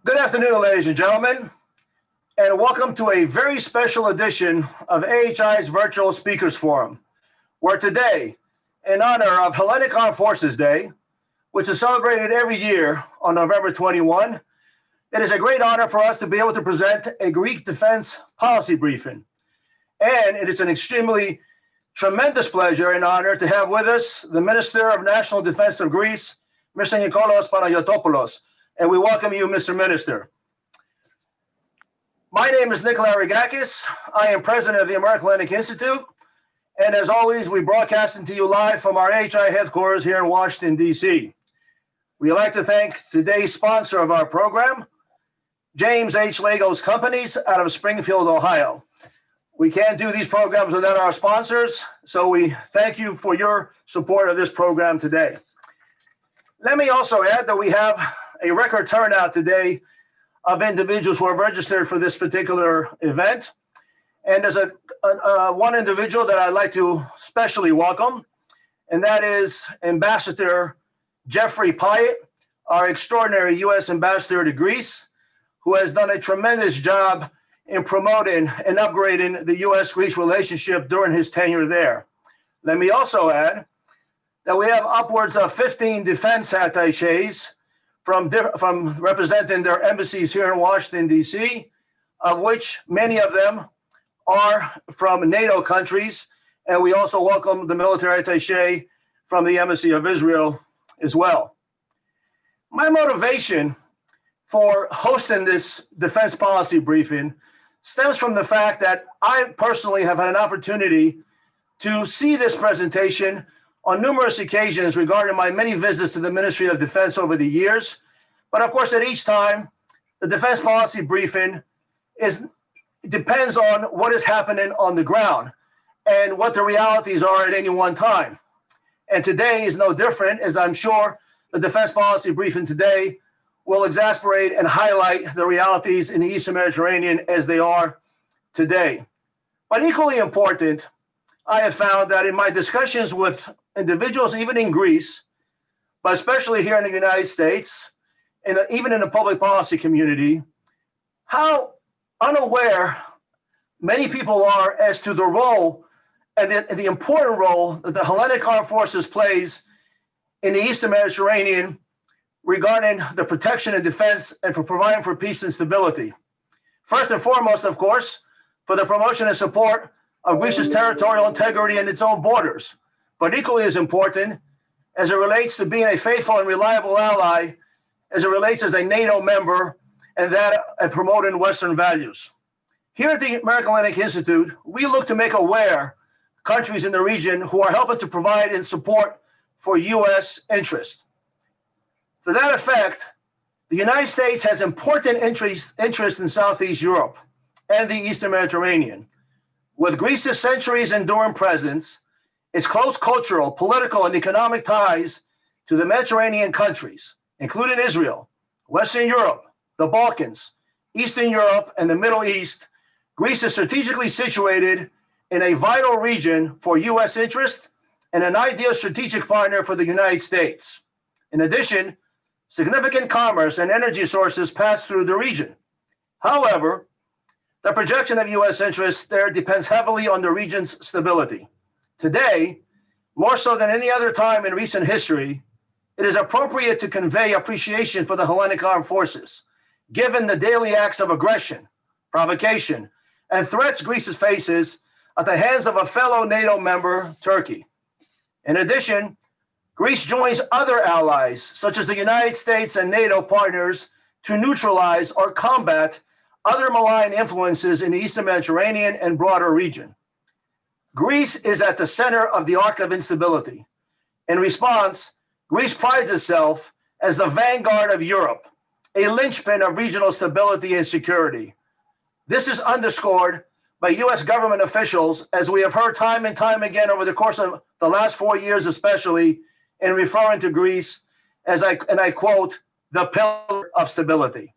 Good afternoon, ladies and gentlemen, and welcome to a very special edition of AHI's Virtual Speakers Forum, where today, in honor of Hellenic Armed Forces Day, which is celebrated every year on November 21, it is a great honor for us to be able to present a Greek defense policy briefing. And it is an extremely tremendous pleasure and honor to have with us the Minister of National Defense of Greece, Mr. Nikolaos Panagiotopoulos. And we welcome you, Mr. Minister. My name is Larigakis. I am president of the American Hellenic Institute. And as always, we broadcast to you live from our AHI headquarters here in Washington, D.C. We'd like to thank today's sponsor of our program, James H. Legos Companies out of Springfield, Ohio. We can't do these programs without our sponsors, so we thank you for your support of this program today. Let me also add that we have a record turnout today of individuals who are registered for this particular event. And there's one individual that I'd like to specially welcome, and that is Ambassador Jeffrey Pyatt, our extraordinary U.S. Ambassador to Greece, who has done a tremendous job in promoting and upgrading the U.S.-Greece relationship during his tenure there. Let me also add that we have upwards of 15 defense attachés from representing their embassies here in Washington, D.C., of which many of them are from NATO countries. And we also welcome the military attaché from the Embassy of Israel as well. My motivation for hosting this defense policy briefing stems from the fact that I personally have had an opportunity to see this presentation on numerous occasions regarding my many visits to the Ministry of Defense over the years. But of course, at each time, the defense policy briefing depends on what is happening on the ground and what the realities are at any one time. And today is no different, as I'm sure the defense policy briefing today will exasperate and highlight the realities in the Eastern Mediterranean as they are today. But equally important, I have found that in my discussions with individuals, even in Greece, but especially here in the United States, and even in the public policy community, how unaware many people are as to the role and the important role that the Hellenic Armed Forces plays in the Eastern Mediterranean regarding the protection and defense and for providing for peace and stability. First and foremost, of course, for the promotion and support of Greece's territorial integrity and its own borders, but equally as important as it relates to being a faithful and reliable ally, as it relates as a NATO member, and that of promoting Western values. Here at the American Hellenic Institute, we look to make aware countries in the region who are helping to provide and support for U.S. interests. To that effect, the United States has important interest in Southeast Europe and the Eastern Mediterranean. With Greece's centuries enduring presence, its close cultural, political, and economic ties to the Mediterranean countries, including Israel, Western Europe, the Balkans, Eastern Europe, and the Middle East, Greece is strategically situated in a vital region for U.S. interest and an ideal strategic partner for the United States. In addition, significant commerce and energy sources pass through the region. However, the projection of U.S. interests there depends heavily on the region's stability. Today, more so than any other time in recent history, it is appropriate to convey appreciation for the Hellenic Armed Forces, given the daily acts of aggression, provocation, and threats Greece faces at the hands of a fellow NATO member, Turkey. In addition, Greece joins other allies, such as the United States and NATO partners, to neutralize or combat other malign influences in the Eastern Mediterranean and broader region. Greece is at the center of the arc of instability. In response, Greece prides itself as the vanguard of Europe, a linchpin of regional stability and security. This is underscored by U.S. government officials, as we have heard time and time again over the course of the last 4 years, especially in referring to Greece as I quote, the pillar of stability.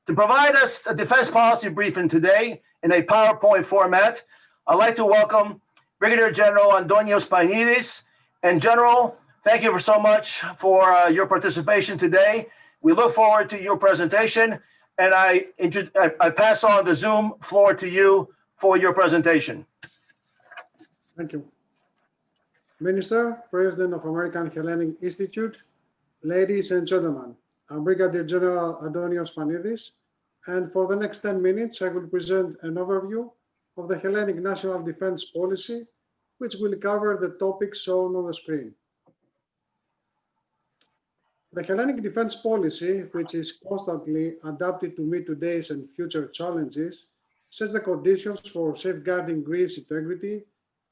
To provide us a defense policy briefing today in a PowerPoint format, I'd like to welcome Brigadier General Antonios Panidis. And General, thank you so much for your participation today. We look forward to your presentation. and I pass on the Zoom floor to you for your presentation. Thank you. Minister, President of American Hellenic Institute, ladies and gentlemen, I'm Brigadier General Adonios Panidis, and for the next 10 minutes, I will present an overview of the Hellenic National Defense Policy, which will cover the topics shown on the screen. The Hellenic Defense Policy, which is constantly adapted to meet today's and future challenges, sets the conditions for safeguarding Greece's integrity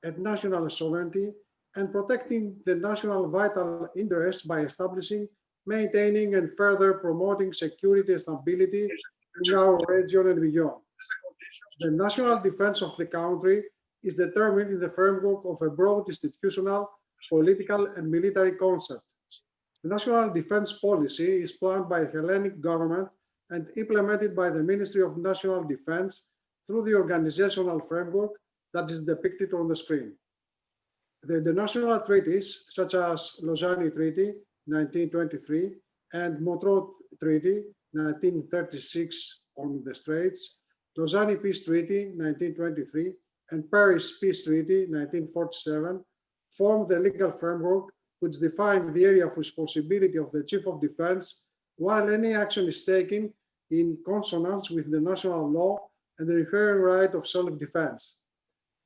and national sovereignty and protecting the national vital interests by establishing, maintaining, and further promoting security and stability in our region and beyond. The national defense of the country is determined in the framework of a broad institutional, political, and military concept. The National Defense Policy is planned by the Hellenic government and implemented by the Ministry of National Defense through the organizational framework that is depicted on the screen. The international treaties, such as Lausanne Treaty, 1923, and Montreux Treaty, 1936 on the Straits, Lausanne Peace Treaty, 1923, and Paris Peace Treaty, 1947, form the legal framework which define the area of responsibility of the Chief of Defense, while any action is taken in consonance with the national law and the inherent right of self-defense.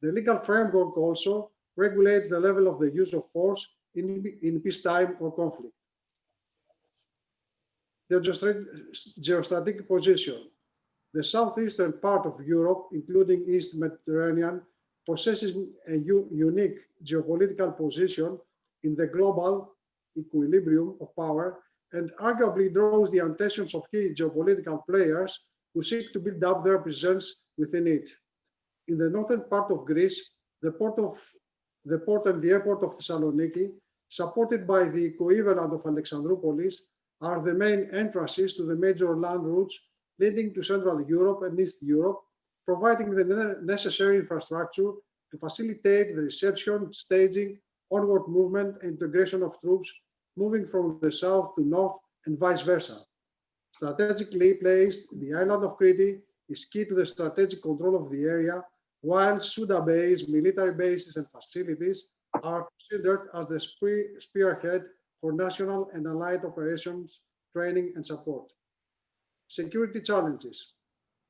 The legal framework also regulates the level of the use of force in peacetime or conflict. The geostrategic position. The southeastern part of Europe, including East Mediterranean, possesses a unique geopolitical position in the global equilibrium of power and arguably draws the attention of key geopolitical players who seek to build up their presence within it. In the northern part of Greece, the port and the airport of Thessaloniki, supported by the equivalent of Alexandroupolis, are the main entrances to the major land routes leading to Central Europe and East Europe, providing the necessary infrastructure to facilitate the reception, staging, onward movement, and integration of troops moving from the south to north and vice versa. Strategically placed, the island of Crete is key to the strategic control of the area, while Souda base, military bases, and facilities are considered as the spearhead for national and allied operations, training, and support. Security challenges.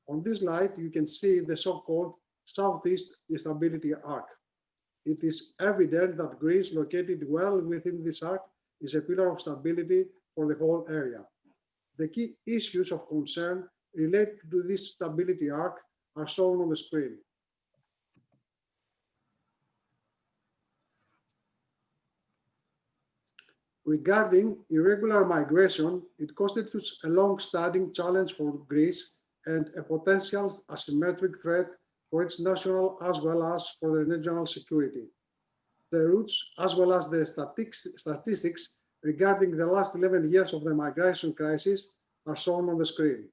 On this slide, you can see the so-called Southeast Stability Arc. It is evident that Greece, located well within this arc, is a pillar of stability for the whole area. The key issues of concern related to this stability arc are shown on the screen. Regarding irregular migration, it constitutes a long-standing challenge for Greece and a potential asymmetric threat for its national as well as for the regional security. The routes as well as the statistics regarding the last 11 years of the migration crisis are shown on the screen.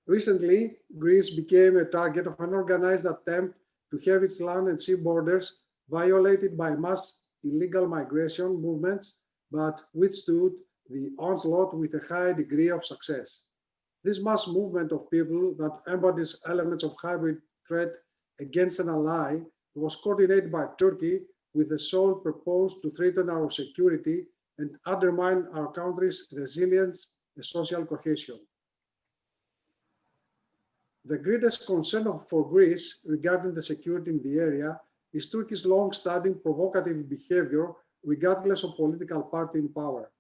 Recently, Greece became a target of an organized attempt to have its land and sea borders violated by mass illegal migration movements, but withstood the onslaught with a high degree of success. This mass movement of people that embodies elements of hybrid threat against an ally was coordinated by Turkey with the sole purpose to threaten our security and undermine our country's resilience and social cohesion. The greatest concern for Greece regarding the security in the area is Turkey's long-standing provocative behavior regardless of political party in power.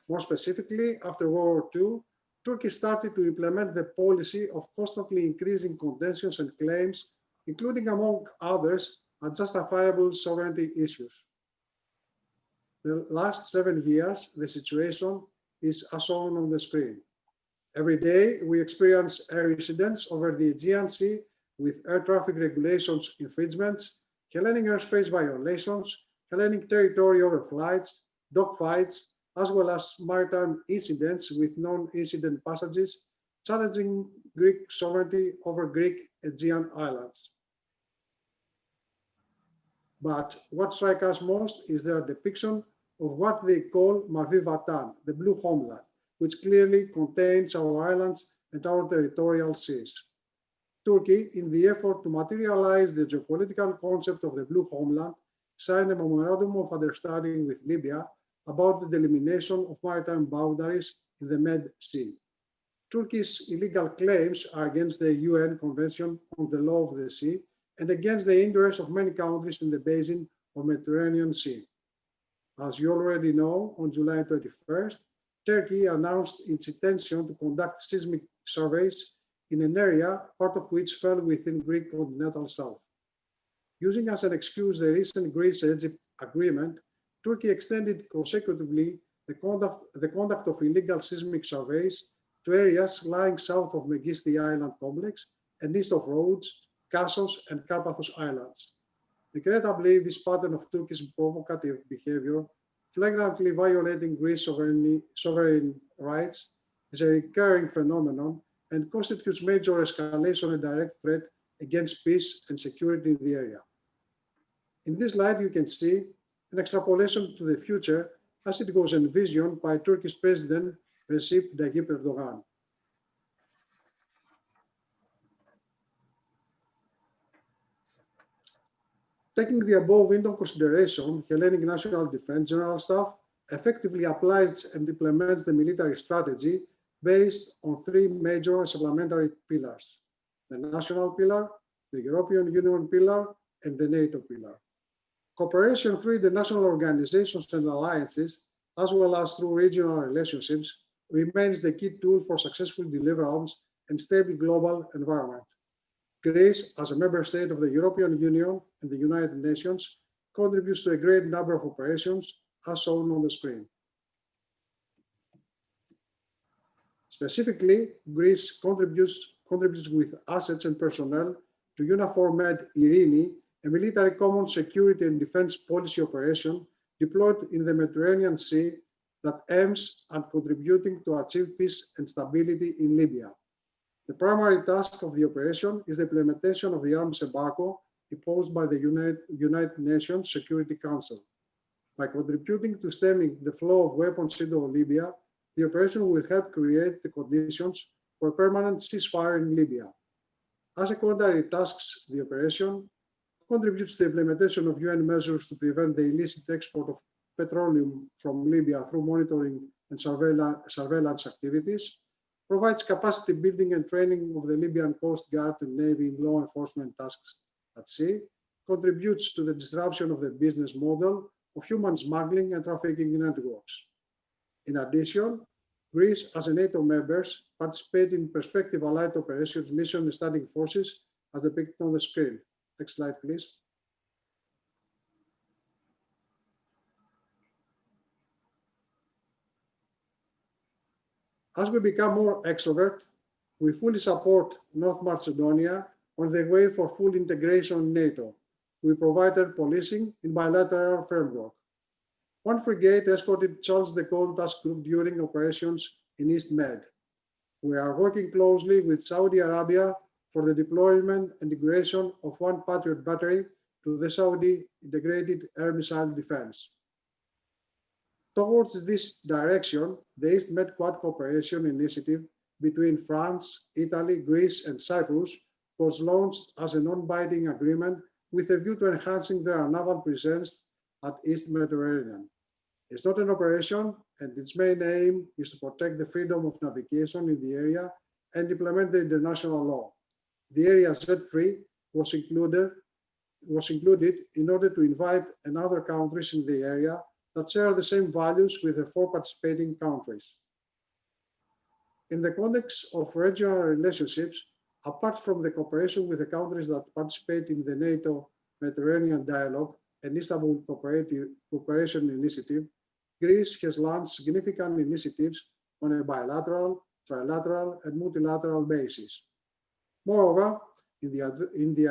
More specifically, after World War II, Turkey started to implement the policy of constantly increasing contentions and claims, including, among others, unjustifiable sovereignty issues. The last 7 years, the situation is as shown on the screen. Every day, we experience air incidents over the Aegean Sea with air traffic regulations infringements, Hellenic airspace violations, Hellenic territory overflights, dogfights, as well as maritime incidents with non-incident passages, challenging Greek sovereignty over Greek Aegean islands. But what strikes us most is their depiction of what they call Mavi Vatan, the blue homeland, which clearly contains our islands and our territorial seas. Turkey, in the effort to materialize the geopolitical concept of the blue homeland, signed a memorandum of understanding with Libya about the delimitation of maritime boundaries in the Med Sea. Turkey's illegal claims are against the UN Convention on the Law of the Sea and against the interests of many countries in the basin of Mediterranean Sea. As you already know, on July 21st, Turkey announced its intention to conduct seismic surveys in an area, part of which fell within Greek continental south. Using as an excuse the recent Greece-Egypt agreement, Turkey extended consecutively the conduct of illegal seismic surveys to areas lying south of Megisti Island complex and east of Rhodes, Kassos, and Karpathos Islands. Regrettably, this pattern of Turkey's provocative behavior, flagrantly violating Greece's sovereign rights, is a recurring phenomenon and constitutes major escalation and direct threat against peace and security in the area. In this light, you can see an extrapolation to the future as it was envisioned by Turkey's President Recep Tayyip Erdogan. Taking the above into consideration, Hellenic National Defense General Staff effectively applies and implements the military strategy based on three major supplementary pillars: the national pillar, the European Union pillar, and the NATO pillar. Cooperation through international organizations and alliances, as well as through regional relationships, remains the key tool for successful deliverables and stable global environment. Greece, as a member state of the European Union and the United Nations, contributes to a great number of operations, as shown on the screen. Specifically, Greece contributes with assets and personnel to EUNAVFOR Med Irini, a military common security and defense policy operation deployed in the Mediterranean Sea that aims at contributing to achieve peace and stability in Libya. The primary task of the operation is the implementation of the arms embargo imposed by the United Nations Security Council. By contributing to stemming the flow of weapons into Libya, the operation will help create the conditions for a permanent ceasefire in Libya. As secondary tasks, the operation contributes to the implementation of UN measures to prevent the illicit export of petroleum from Libya through monitoring and surveillance activities, provides capacity building and training of the Libyan Coast Guard and Navy in law enforcement tasks at sea, contributes to the disruption of the business model of human smuggling and trafficking networks. In addition, Greece, as a NATO member, participates in prospective allied operations, mission and standing forces, as depicted on the screen. Next slide, please. As we become more extrovert, we fully support North Macedonia on the way for full integration in NATO. We provided policing in bilateral framework. One frigate escorted Charles de Gaulle task group during operations in East Med. We are working closely with Saudi Arabia for the deployment and integration of one Patriot battery to the Saudi integrated air missile defense. Towards this direction, the East Med Quad Cooperation Initiative between France, Italy, Greece, and Cyprus was launched as a non-binding agreement with a view to enhancing their naval presence at East Mediterranean. It's not an operation, and its main aim is to protect the freedom of navigation in the area and implement the international law. The Area Z3 was included in order to invite other countries in the area that share the same values with the four participating countries. In the context of regional relationships, apart from the cooperation with the countries that participate in the NATO Mediterranean Dialogue and Istanbul Cooperation Initiative, Greece has launched significant initiatives on a bilateral, trilateral, and multilateral basis. Moreover, in the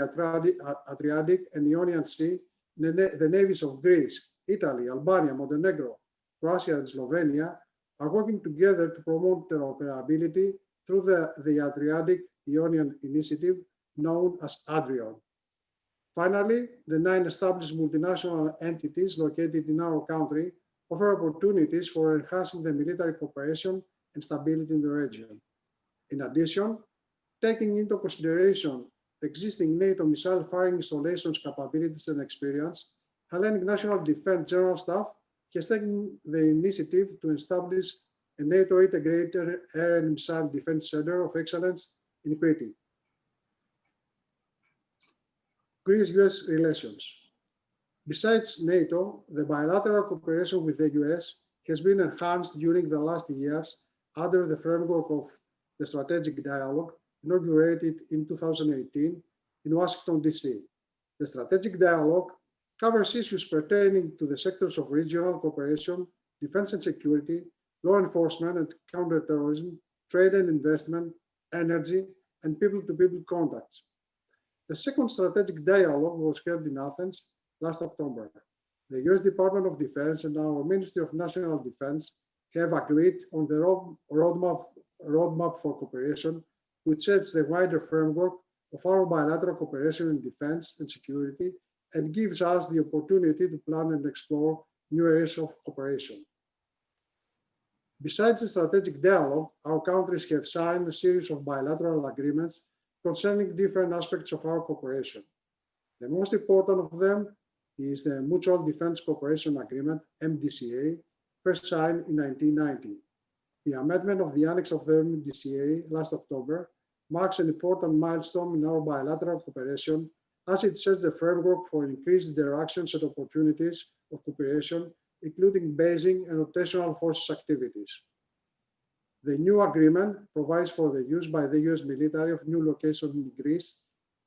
Adriatic and Ionian Sea, the navies of Greece, Italy, Albania, Montenegro, Croatia, and Slovenia are working together to promote interoperability through the Adriatic Ionian Initiative known as ADRION. Finally, the 9 established multinational entities located in our country offer opportunities for enhancing the military cooperation and stability in the region. In addition, taking into consideration the existing NATO missile firing installations capabilities and experience, Hellenic National Defense General Staff has taken the initiative to establish a NATO integrated air and missile defense center of excellence in Crete. Greece-US relations. Besides NATO, the bilateral cooperation with the US has been enhanced during the last years under the framework of the Strategic Dialogue inaugurated in 2018 in Washington, D.C. The Strategic Dialogue covers issues pertaining to the sectors of regional cooperation, defense and security, law enforcement and counterterrorism, trade and investment, energy, and people-to-people contacts. The second strategic dialogue was held in Athens last October. The US Department of Defense and our Ministry of National Defense have agreed on the roadmap for cooperation, which sets the wider framework of our bilateral cooperation in defense and security and gives us the opportunity to plan and explore new areas of cooperation. Besides the strategic dialogue, our countries have signed a series of bilateral agreements concerning different aspects of our cooperation. The most important of them is the Mutual Defense Cooperation Agreement, MDCA, first signed in 1990. The amendment of the annex of the MDCA last October marks an important milestone in our bilateral cooperation as it sets the framework for increased interactions and opportunities of cooperation, including basing and rotational forces activities. The new agreement provides for the use by the US military of new locations in Greece,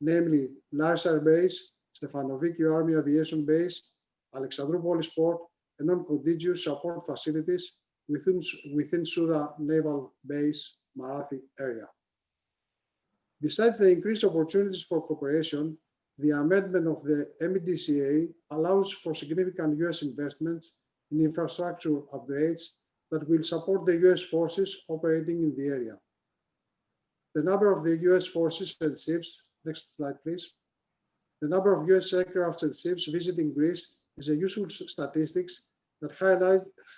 namely Larigakis Base, Stefanoviki Army Aviation Base, Alexandroupolis Port, and non-contiguous support facilities within Suda Naval Base, Marathi area. Besides the increased opportunities for cooperation, the amendment of the MDCA allows for significant US investments in infrastructure upgrades that will support the US forces operating in the area. The number of the US forces and ships, next slide please. The number of US aircraft and ships visiting Greece is a useful statistics that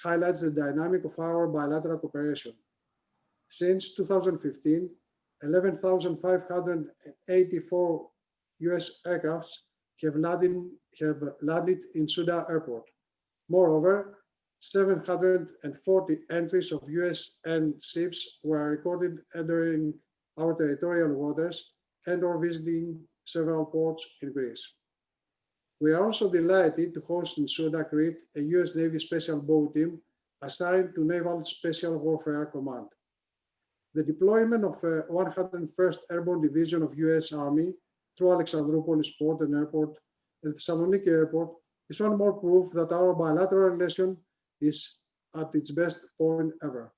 highlights the dynamic of our bilateral cooperation. Since 2015, 11,584 US aircrafts have landed in Suda Airport. Moreover, 740 entries of US and ships were recorded entering our territorial waters and or visiting several ports in Greece. We are also delighted to host in Suda, Crete, a US Navy Special Boat Team assigned to Naval Special Warfare Command. The deployment of a 101st Airborne Division of US Army through Alexandroupolis Port and Airport and Thessaloniki Airport is one more proof that our bilateral relation is at its best point ever.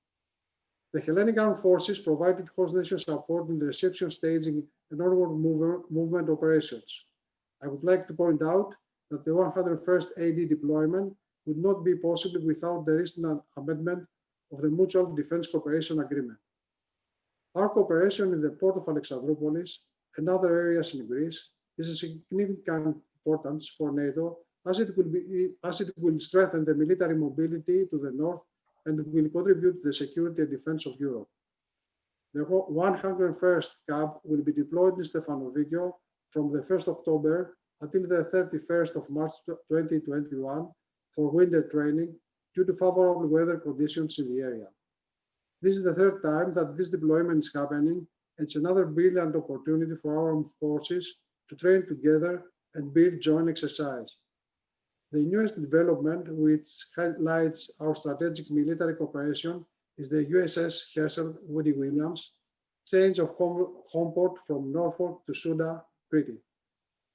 The Hellenic Armed Forces provided host nation support in the reception, staging, and onward movement operations. I would like to point out that the 101st AD deployment would not be possible without the recent amendment of the Mutual Defense Cooperation Agreement. Our cooperation in the port of Alexandroupolis and other areas in Greece is of significant importance for NATO as it will strengthen the military mobility to the north and will contribute to the security and defense of Europe. The 101st CAB will be deployed in Stefanoviki from the 1st October until the 31st of March 2021 for winter training due to favorable weather conditions in the area. This is the third time that this deployment is happening, and it's another brilliant opportunity for our armed forces to train together and build joint exercise. The newest development, which highlights our strategic military cooperation, is the USS Herschel Woody Williams change of home port from Norfolk to Suda, Crete.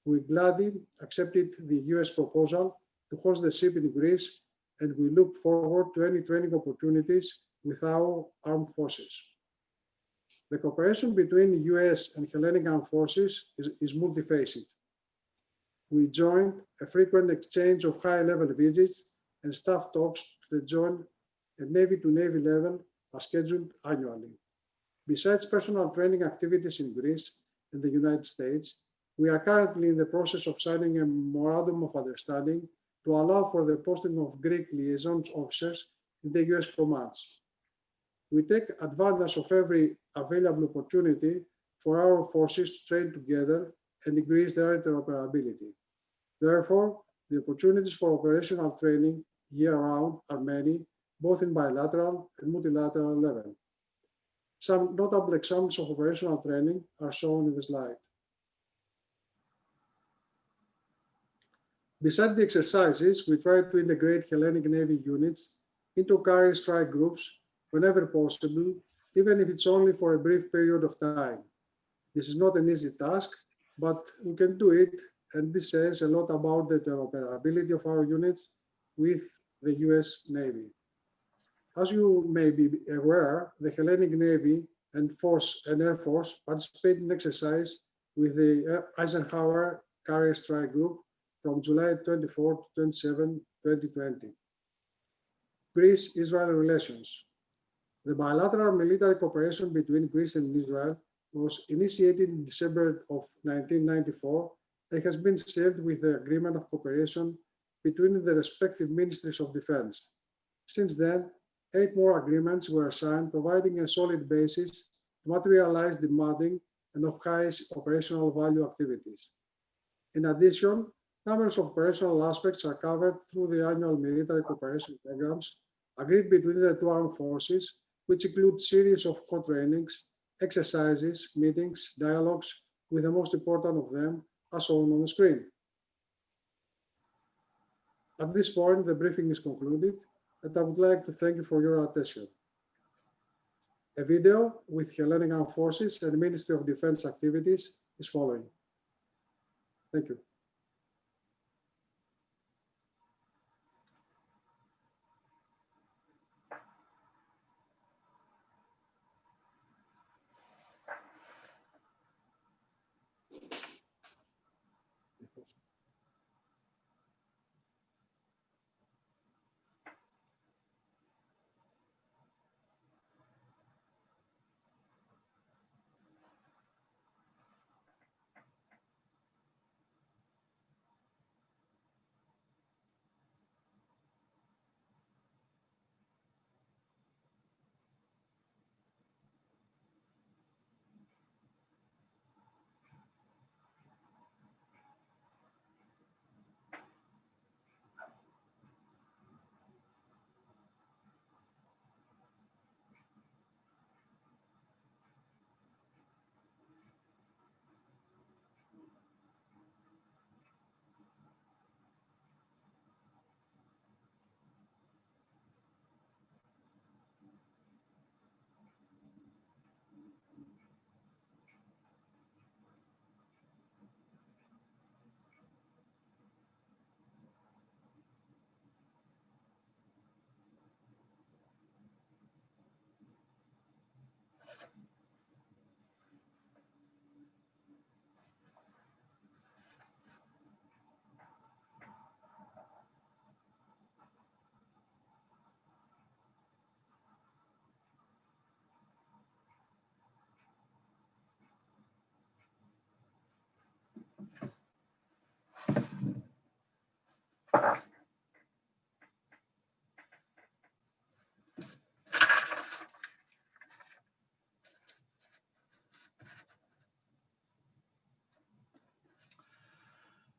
We gladly accepted the US proposal to host the ship in Greece, and we look forward to any training opportunities with our armed forces. The cooperation between US and Hellenic Armed Forces is multifaceted. We joined a frequent exchange of high-level visits and staff talks to the joint and Navy-to-Navy level are scheduled annually. Besides personal training activities in Greece and the United States, we are currently in the process of signing a memorandum of understanding to allow for the posting of Greek liaison officers in the US commands. We take advantage of every available opportunity for our forces to train together and increase their interoperability. Therefore, the opportunities for operational training year-round are many, both in bilateral and multilateral level. Some notable examples of operational training are shown in the slide. Besides the exercises, we try to integrate Hellenic Navy units into carrier strike groups whenever possible, even if it's only for a brief period of time. This is not an easy task, but we can do it, and this says a lot about the interoperability of our units with the US Navy. As you may be aware, the Hellenic Navy and Air Force participated in exercise with the Eisenhower Carrier Strike Group from July 24 to 27, 2020. Greece-Israel relations. The bilateral military cooperation between Greece and Israel was initiated in December of 1994 and has been sealed with the agreement of cooperation between the respective ministries of defense. Since then, 8 more agreements were signed, providing a solid basis to materialize demanding and of highest operational value activities. In addition, numerous operational aspects are covered through the annual military cooperation programs agreed between the 2 armed forces, which include series of co-trainings, exercises, meetings, dialogues, with the most important of them as shown on the screen. At this point, the briefing is concluded, and I would like to thank you for your attention. A video with Hellenic Armed Forces and Ministry of Defense activities is following. Thank you.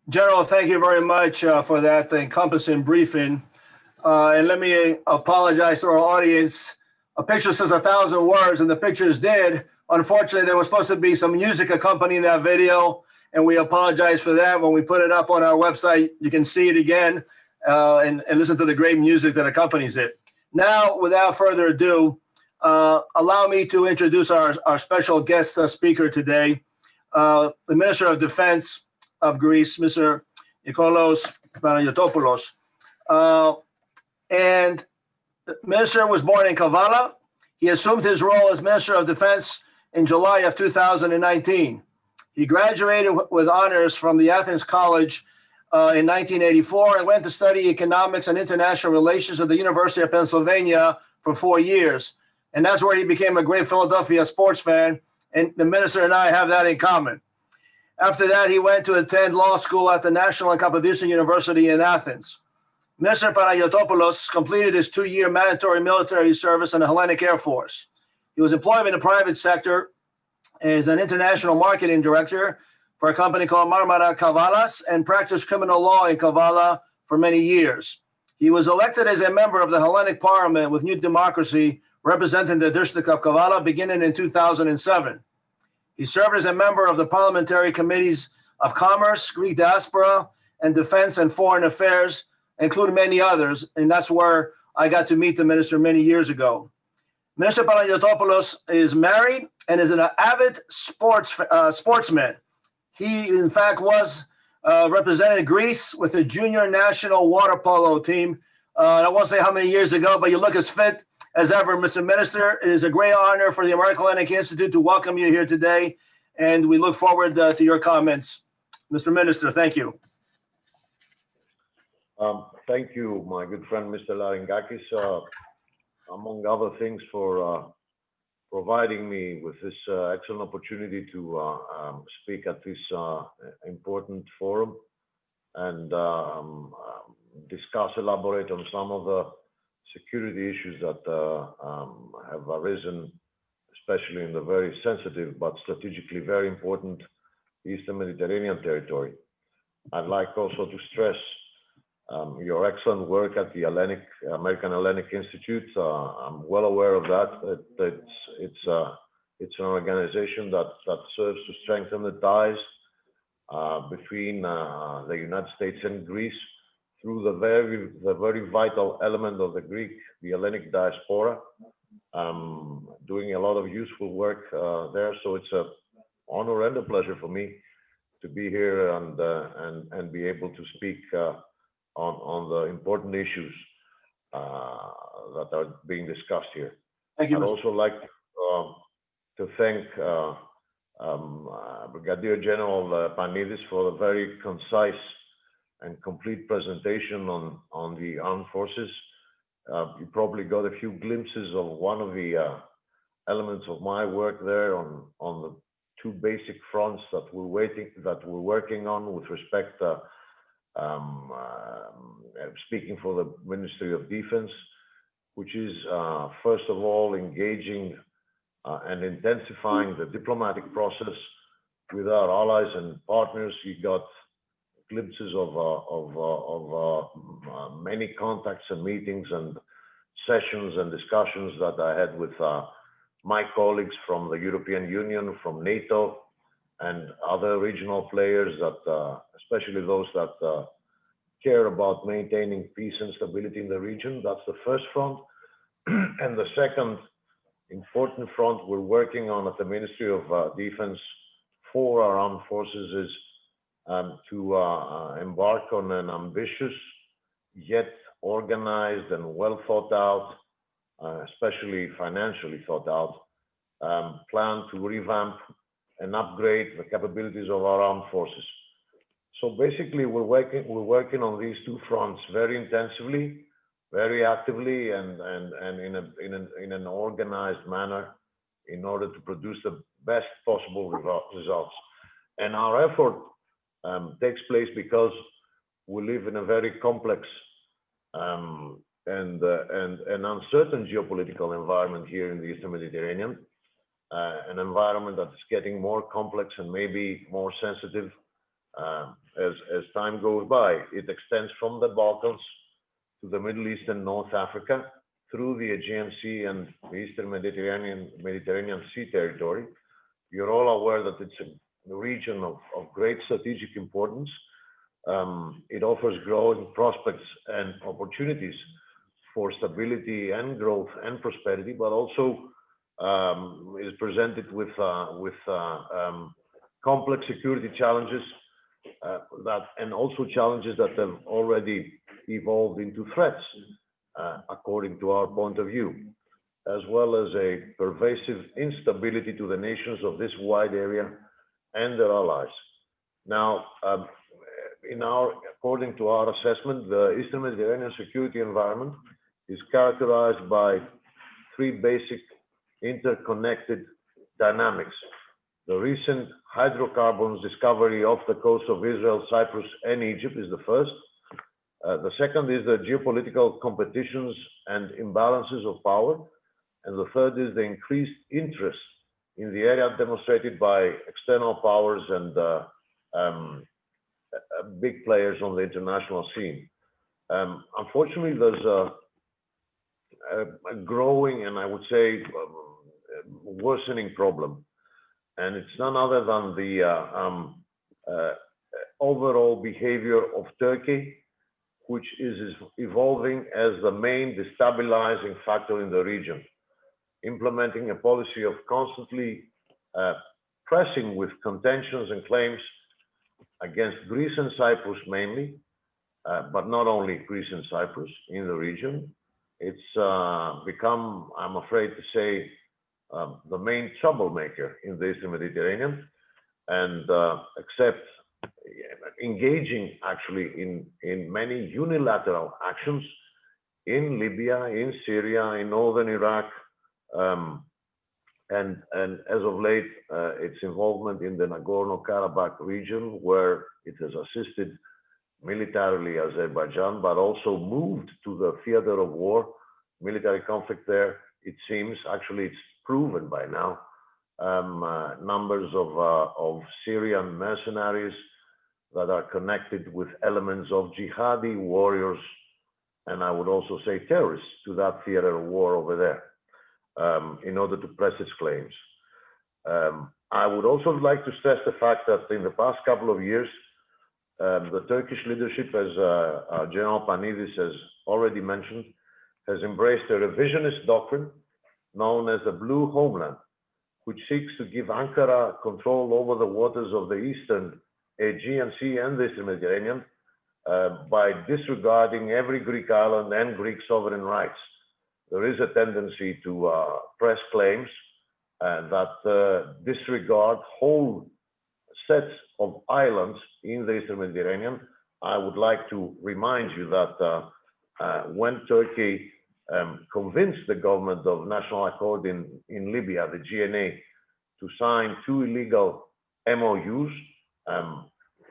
General, thank you very much for that encompassing briefing. And let me apologize to our audience. A picture says 1,000 words, and the pictures did. Unfortunately, there was supposed to be some music accompanying that video, and we apologize for that. When we put it up on our website, you can see it again and listen to the great music that accompanies it. Now, without further ado, allow me to introduce our special guest speaker today, the Minister of Defense of Greece, Mr. Nikolaos Panagiotopoulos. And the minister was born in Kavala. He assumed his role as Minister of Defense in July of 2019. He graduated with honors from the Athens College in 1984 and went to study economics and international relations at the University of Pennsylvania for 4 years. And that's where he became a great Philadelphia sports fan. And the minister and I have that in common. After that, he went to attend law school at the National and Capodistrict University in Athens. Minister Panagiotopoulos completed his 2-year mandatory military service in the Hellenic Air Force. He was employed in the private sector as an international marketing director for a company called Marmara Kavalas and practiced criminal law in Kavala for many years. He was elected as a member of the Hellenic Parliament with New Democracy, representing the District of Kavala beginning in 2007. He served as a member of the parliamentary committees of Commerce, Greek Diaspora, and Defense and Foreign Affairs, including many others, and that's where I got to meet the minister many years ago. Minister Panagiotopoulos is married and is an avid sportsman. He, in fact, was represented Greece with the junior national water polo team. I won't say how many years ago, but you look as fit as ever, Mr. Minister. It is a great honor for the American Hellenic Institute to welcome you here today, and we look forward to your comments. Mr. Minister, thank you. Thank you, my good friend, Mr. Larigakis, among other things, for providing me with this excellent opportunity to speak at this important forum and discuss, elaborate on some of the security issues that have arisen, especially in the very sensitive but strategically very important Eastern Mediterranean territory. I'd like also to stress your excellent work at the American Hellenic Institute. I'm well aware of that. It's an organization that serves to strengthen the ties between the United States and Greece through the very vital element of the Hellenic diaspora, doing a lot of useful work there. So it's an honor and a pleasure for me to be here and be able to speak on the important issues that are being discussed here. Thank you, I'd also like to thank Brigadier General Panidis for the very concise and complete presentation on the armed forces. You probably got a few glimpses of one of the elements of my work there on the two basic fronts that we're working on with respect to speaking for the Ministry of Defense, which is first of all engaging and intensifying the diplomatic process with our allies and partners. You got glimpses of many contacts and meetings and sessions and discussions that I had with my colleagues from the European Union, from NATO, and other regional players that, especially those that care about maintaining peace and stability in the region. That's the first front. And the second important front we're working on at the Ministry of Defense for our armed forces is to embark on an ambitious yet organized and well thought out, especially financially thought out, plan to revamp and upgrade the capabilities of our armed forces. So basically, we're working on these two fronts very intensively, very actively, and in an organized manner in order to produce the best possible results. And our effort takes place because we live in a very complex and uncertain geopolitical environment here in the Eastern Mediterranean, an environment that's getting more complex and maybe more sensitive as time goes by. It extends from the Balkans to the Middle East and North Africa, through the Aegean Sea and the Eastern Mediterranean Sea territory. You're all aware that it's a region of great strategic importance. It offers growing prospects and opportunities for stability and growth and prosperity, but also is presented with complex security challenges and also challenges that have already evolved into threats, according to our point of view, as well as a pervasive instability to the nations of this wide area and their allies. Now, according to our assessment, the Eastern Mediterranean security environment is characterized by three basic interconnected dynamics. The recent hydrocarbons discovery off the coast of Israel, Cyprus, and Egypt is the first. The second is the geopolitical competitions and imbalances of power. And the third is the increased interest in the area demonstrated by external powers and big players on the international scene. Unfortunately, there's a growing and I would say worsening problem. And it's none other than the overall behavior of Turkey, which is evolving as the main destabilizing factor in the region, implementing a policy of constantly pressing with contentions and claims against Greece and Cyprus mainly, but not only Greece and Cyprus in the region. It's become, I'm afraid to say, the main troublemaker in the Eastern Mediterranean, and except engaging actually in many unilateral actions in Libya, in Syria, in northern Iraq, and as of late, its involvement in the Nagorno-Karabakh region, where it has assisted militarily Azerbaijan, but also moved to the theater of war, military conflict there. It seems, actually it's proven by now, numbers of Syrian mercenaries that are connected with elements of jihadi warriors, and I would also say terrorists, to that theater of war over there, in order to press its claims. I would also like to stress the fact that in the past couple of years, the Turkish leadership, as General Panidis has already mentioned, has embraced a revisionist doctrine known as the Blue Homeland, which seeks to give Ankara control over the waters of the Eastern Aegean Sea and the Eastern Mediterranean by disregarding every Greek island and Greek sovereign rights. There is a tendency to press claims that disregard whole sets of islands in the Eastern Mediterranean. I would like to remind you that when Turkey convinced the government of national accord in Libya, the GNA, to sign 2 illegal MOUs,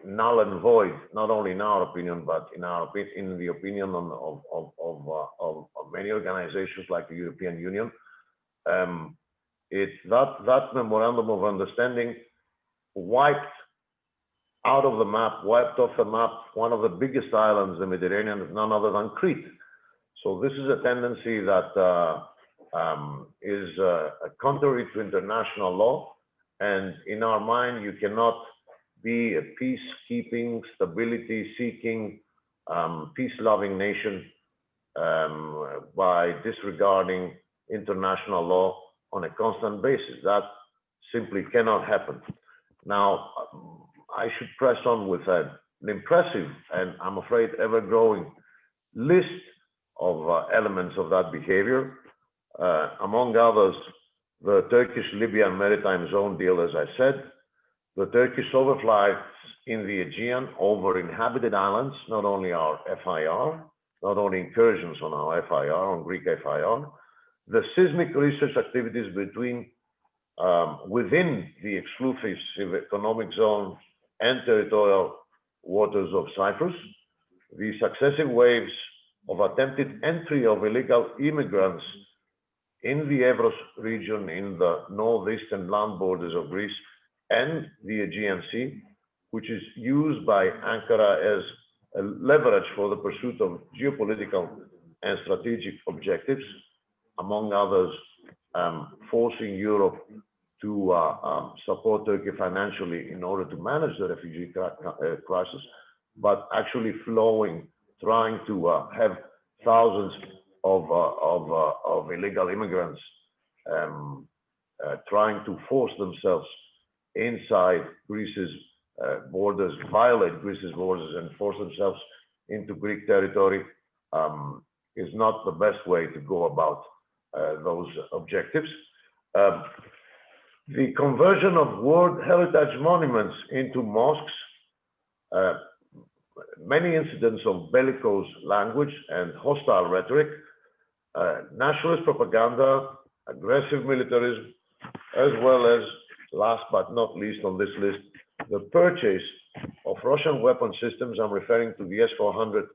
null and void, not only in our opinion, but in the opinion of many organizations like the European Union. That memorandum of understanding wiped off the map, one of the biggest islands in the Mediterranean, is none other than Crete. So this is a tendency that is contrary to international law, and in our mind, you cannot be a peacekeeping, stability-seeking, peace-loving nation by disregarding international law on a constant basis. That simply cannot happen. Now, I should press on with an impressive and I'm afraid ever-growing list of elements of that behavior. Among others, the Turkish-Libyan maritime zone deal, as I said, the Turkish overflights in the Aegean over inhabited islands, not only our FIR, not only incursions on our FIR, on Greek FIR, the seismic research activities within the exclusive economic zone and territorial waters of Cyprus, the successive waves of attempted entry of illegal immigrants in the Evros region, in the northeastern land borders of Greece and the Aegean Sea, which is used by Ankara as a leverage for the pursuit of geopolitical and strategic objectives, among others, forcing Europe to support Turkey financially in order to manage the refugee crisis, but actually trying to have thousands of illegal immigrants trying to force themselves inside Greece's borders, violate Greece's borders and force themselves into Greek territory is not the best way to go about those objectives. The conversion of World Heritage monuments into mosques, many incidents of bellicose language and hostile rhetoric, nationalist propaganda, aggressive militarism, as well as, last but not least on this list, the purchase of Russian weapon systems. I'm referring to the S-400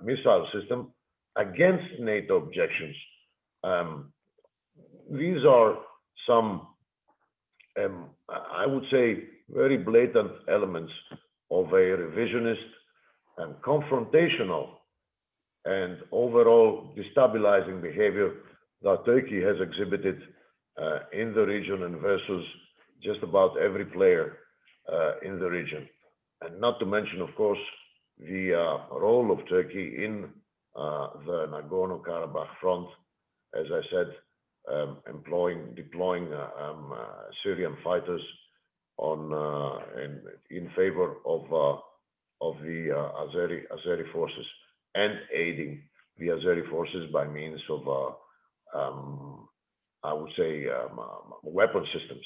missile system against NATO objections. These are some, I would say, very blatant elements of a revisionist and confrontational and overall destabilizing behavior that Turkey has exhibited in the region and versus just about every player in the region. And not to mention, of course, the role of Turkey in the Nagorno-Karabakh front, as I said, deploying Syrian fighters in favor of the Azeri forces and aiding the Azeri forces by means of, I would say, weapon systems.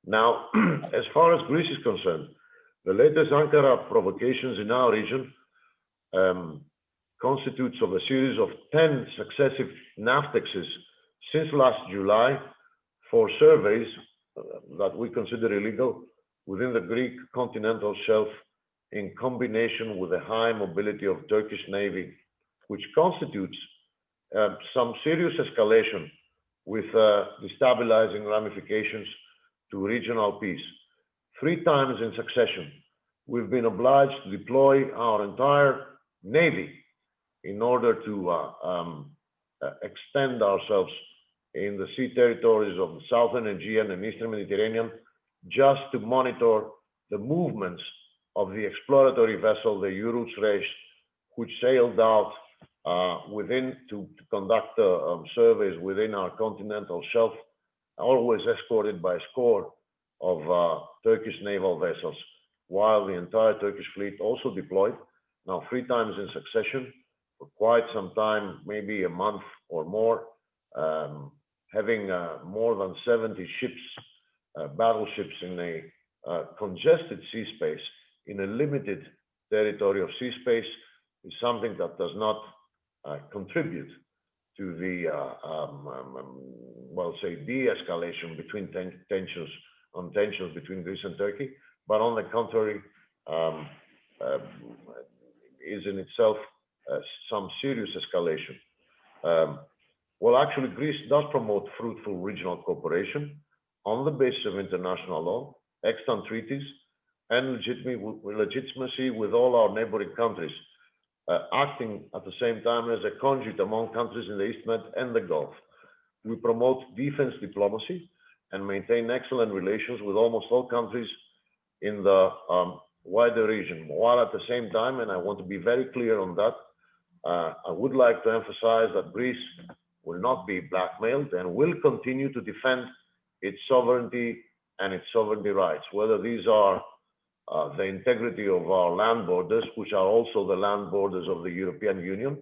Now, as far as Greece is concerned, the latest Ankara provocations in our region constitutes of a series of 10 successive NAVTEXs since last July for surveys that we consider illegal within the Greek continental shelf in combination with the high mobility of Turkish Navy, which constitutes some serious escalation with destabilizing ramifications to regional peace. 3 times in succession, we've been obliged to deploy our entire Navy in order to extend ourselves in the sea territories of the Southern Aegean and Eastern Mediterranean, just to monitor the movements of the exploratory vessel, the Eurus Reis, which sailed out to conduct surveys within our continental shelf, always escorted by a score of Turkish naval vessels, while the entire Turkish fleet also deployed, now 3 times in succession, for quite some time, maybe a month or more, having more than 70 ships, battleships in a congested sea space, in a limited territory of sea space, is something that does not contribute to the, well, say, de-escalation between tensions between Greece and Turkey, but on the contrary, is in itself some serious escalation. Well, actually, Greece does promote fruitful regional cooperation on the basis of international law, extant treaties, and legitimacy with all our neighboring countries, acting at the same time as a conduit among countries in the East Med and the Gulf. We promote defense diplomacy and maintain excellent relations with almost all countries in the wider region, while at the same time, and I want to be very clear on that, I would like to emphasize that Greece will not be blackmailed and will continue to defend its sovereignty and its sovereignty rights, whether these are the integrity of our land borders, which are also the land borders of the European Union,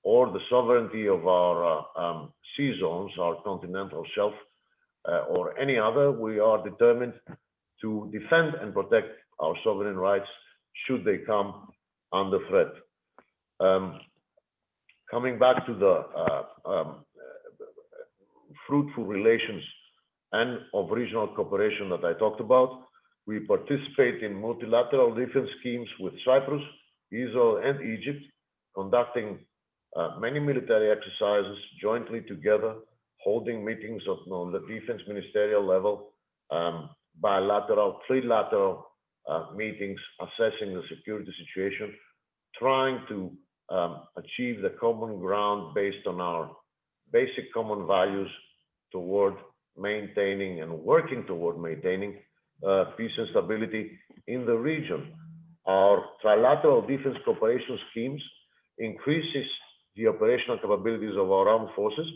or the sovereignty of our sea zones, our continental shelf, or any other. We are determined to defend and protect our sovereign rights should they come under threat. Coming back to the fruitful relations and of regional cooperation that I talked about, we participate in multilateral defense schemes with Cyprus, Israel, and Egypt, conducting many military exercises jointly together, holding meetings on the defense ministerial level, bilateral, trilateral meetings, assessing the security situation, trying to achieve the common ground based on our basic common values toward maintaining and working toward maintaining peace and stability in the region. Our trilateral defense cooperation schemes increases the operational capabilities of our armed forces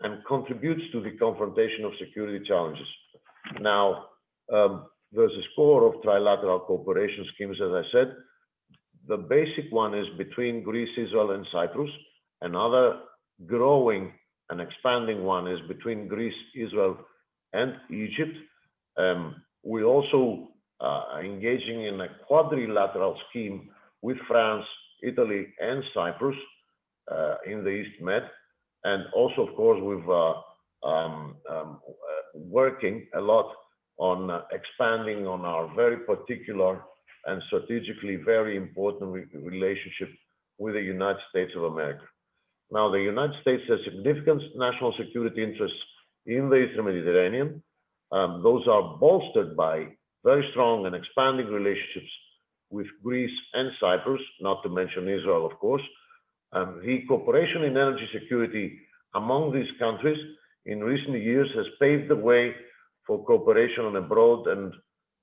and contributes to the confrontation of security challenges. Now, there's a score of trilateral cooperation schemes, as I said. The basic one is between Greece, Israel, and Cyprus. Another growing and expanding one is between Greece, Israel, and Egypt. We also are engaging in a quadrilateral scheme with France, Italy, and Cyprus in the East Med. And also, of course, we've working a lot on expanding on our very particular and strategically very important relationship with the United States of America. Now, the United States has significant national security interests in the Eastern Mediterranean. Those are bolstered by very strong and expanding relationships with Greece and Cyprus, not to mention Israel, of course. The cooperation in energy security among these countries in recent years has paved the way for cooperation on a broad and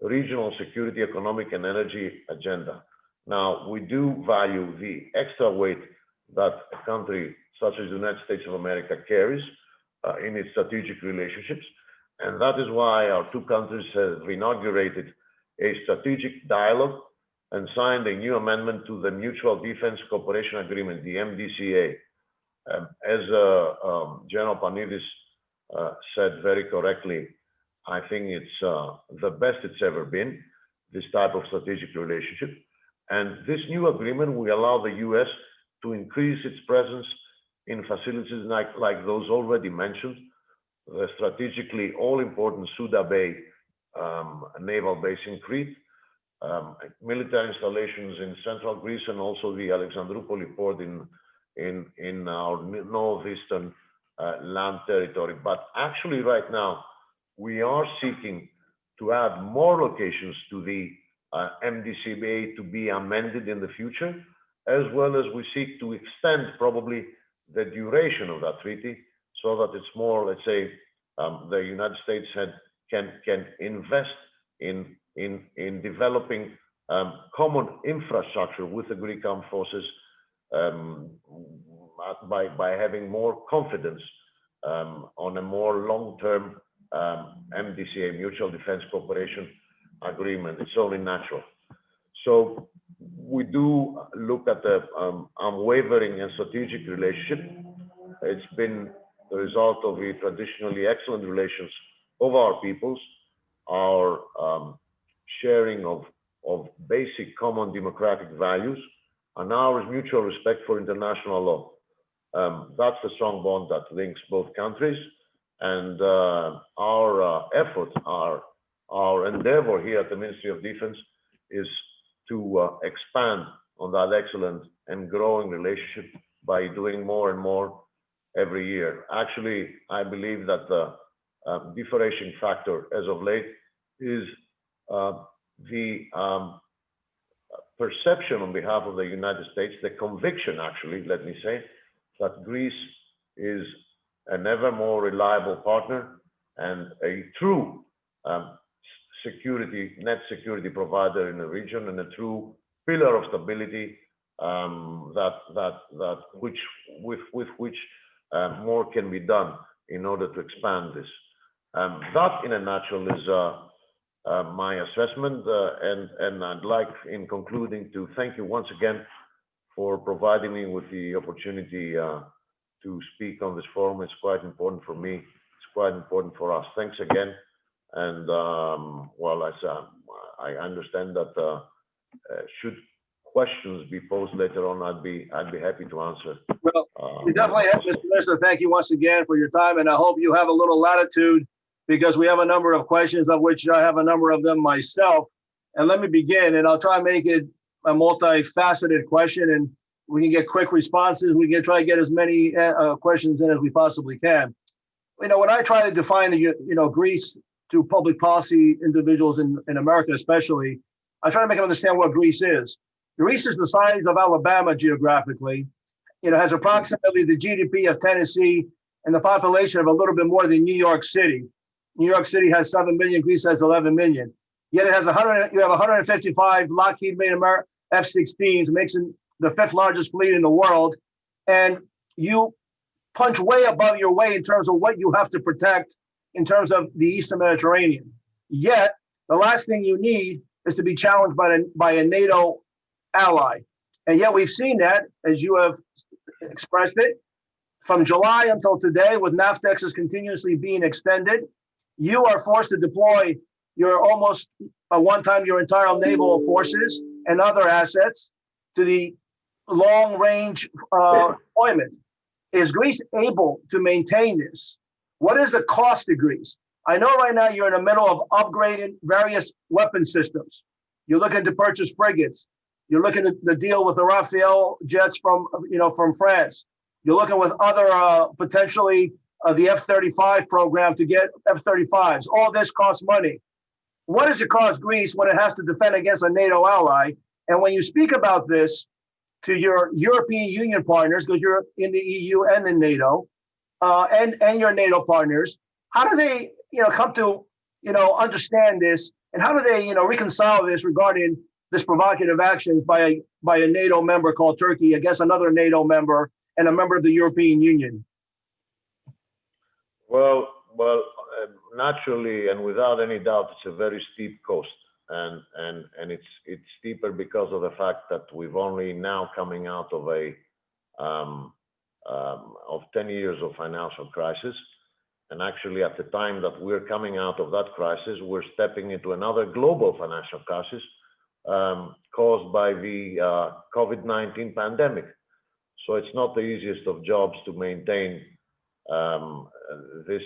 regional security, economic, and energy agenda. Now, we do value the extra weight that a country such as the United States of America carries in its strategic relationships. And that is why our two countries have inaugurated a strategic dialogue and signed a new amendment to the Mutual Defense Cooperation Agreement, the MDCA. As General Panidis said very correctly, I think it's the best it's ever been, this type of strategic relationship. And this new agreement will allow the US to increase its presence in facilities like those already mentioned, the strategically all-important Suda Bay naval base in Crete, military installations in central Greece, and also the Alexandroupoli port in our northeastern land territory. But actually right now, we are seeking to add more locations to the MDCA to be amended in the future, as well as we seek to extend probably the duration of that treaty so that it's more, let's say, the United States can invest in developing common infrastructure with the Greek armed forces by having more confidence on a more long-term MDCA, Mutual Defense Cooperation Agreement. It's only natural. So we do look at the unwavering and strategic relationship. It's been the result of the traditionally excellent relations of our peoples, our sharing of basic common democratic values, and our mutual respect for international law. That's the strong bond that links both countries. And our effort, our endeavor here at the Ministry of Defense is to expand on that excellent and growing relationship by doing more and more every year. Actually, I believe that the differentiating factor as of late is the perception on behalf of the United States, the conviction actually, let me say, that Greece is an ever more reliable partner and a true net security provider in the region, and a true pillar of stability with which more can be done in order to expand this. That, in a nutshell, is my assessment, and I'd like, in concluding, to thank you once again for providing me with the opportunity to speak on this forum. It's quite important for me. It's quite important for us. Thanks again. And well, I understand that should questions be posed later on, I'd be happy to answer. Well, we definitely have, Mr. Minister. Thank you once again for your time, and I hope you have a little latitude, because we have a number of questions, of which I have a number of them myself. And let me begin, and I'll try and make it a multifaceted question, and we can get quick responses. We can try to get as many questions in as we possibly can. When I try to define Greece to public policy individuals in America, especially, I try to make them understand what Greece is. Greece is the size of Alabama geographically. It has approximately the GDP of Tennessee and the population of a little bit more than New York City. New York City has 7 million, Greece has 11 million. Yet it has you have 155 Lockheed made F-16s, makes it the 5th largest fleet in the world. And you punch way above your weight in terms of what you have to protect in terms of the Eastern Mediterranean. Yet the last thing you need is to be challenged by a NATO ally. And yet we've seen that, as you have expressed it, from July until today, with NAVTEX is continuously being extended. You are forced to deploy your almost your entire naval forces and other assets to the long-range deployment. Is Greece able to maintain this? What is the cost to Greece? I know right now you're in the middle of upgrading various weapon systems. You're looking to purchase frigates. You're looking at the deal with the Rafale jets from France. You're looking with other potentially the F-35 program to get F-35s. All this costs money. What does it cost Greece when it has to defend against a NATO ally? And when you speak about this to your European Union partners, because you're in the EU and in NATO, and your NATO partners, how do they come to understand this, and how do they reconcile this regarding this provocative actions by a NATO member called Turkey against another NATO member and a member of the European Union? Well, naturally and without any doubt, it's a very steep cost, and it's steeper because of the fact that we've only now coming out of of 10 years of financial crisis, and actually at the time that we're coming out of that crisis, we're stepping into another global financial crisis caused by the COVID-19 pandemic. So it's not the easiest of jobs to maintain this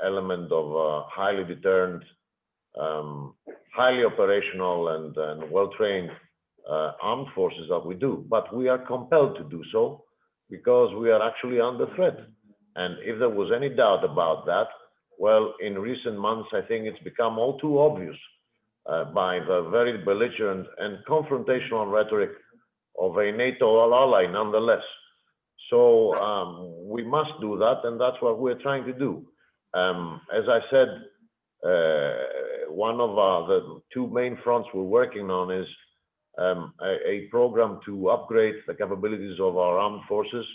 element of highly deterrent, highly operational and well-trained armed forces that we do. But we are compelled to do so because we are actually under threat. And if there was any doubt about that, well, in recent months, I think it's become all too obvious by the very belligerent and confrontational rhetoric of a NATO ally nonetheless. So we must do that, and that's what we're trying to do. As I said, one of the two main fronts we're working on is a program to upgrade the capabilities of our armed forces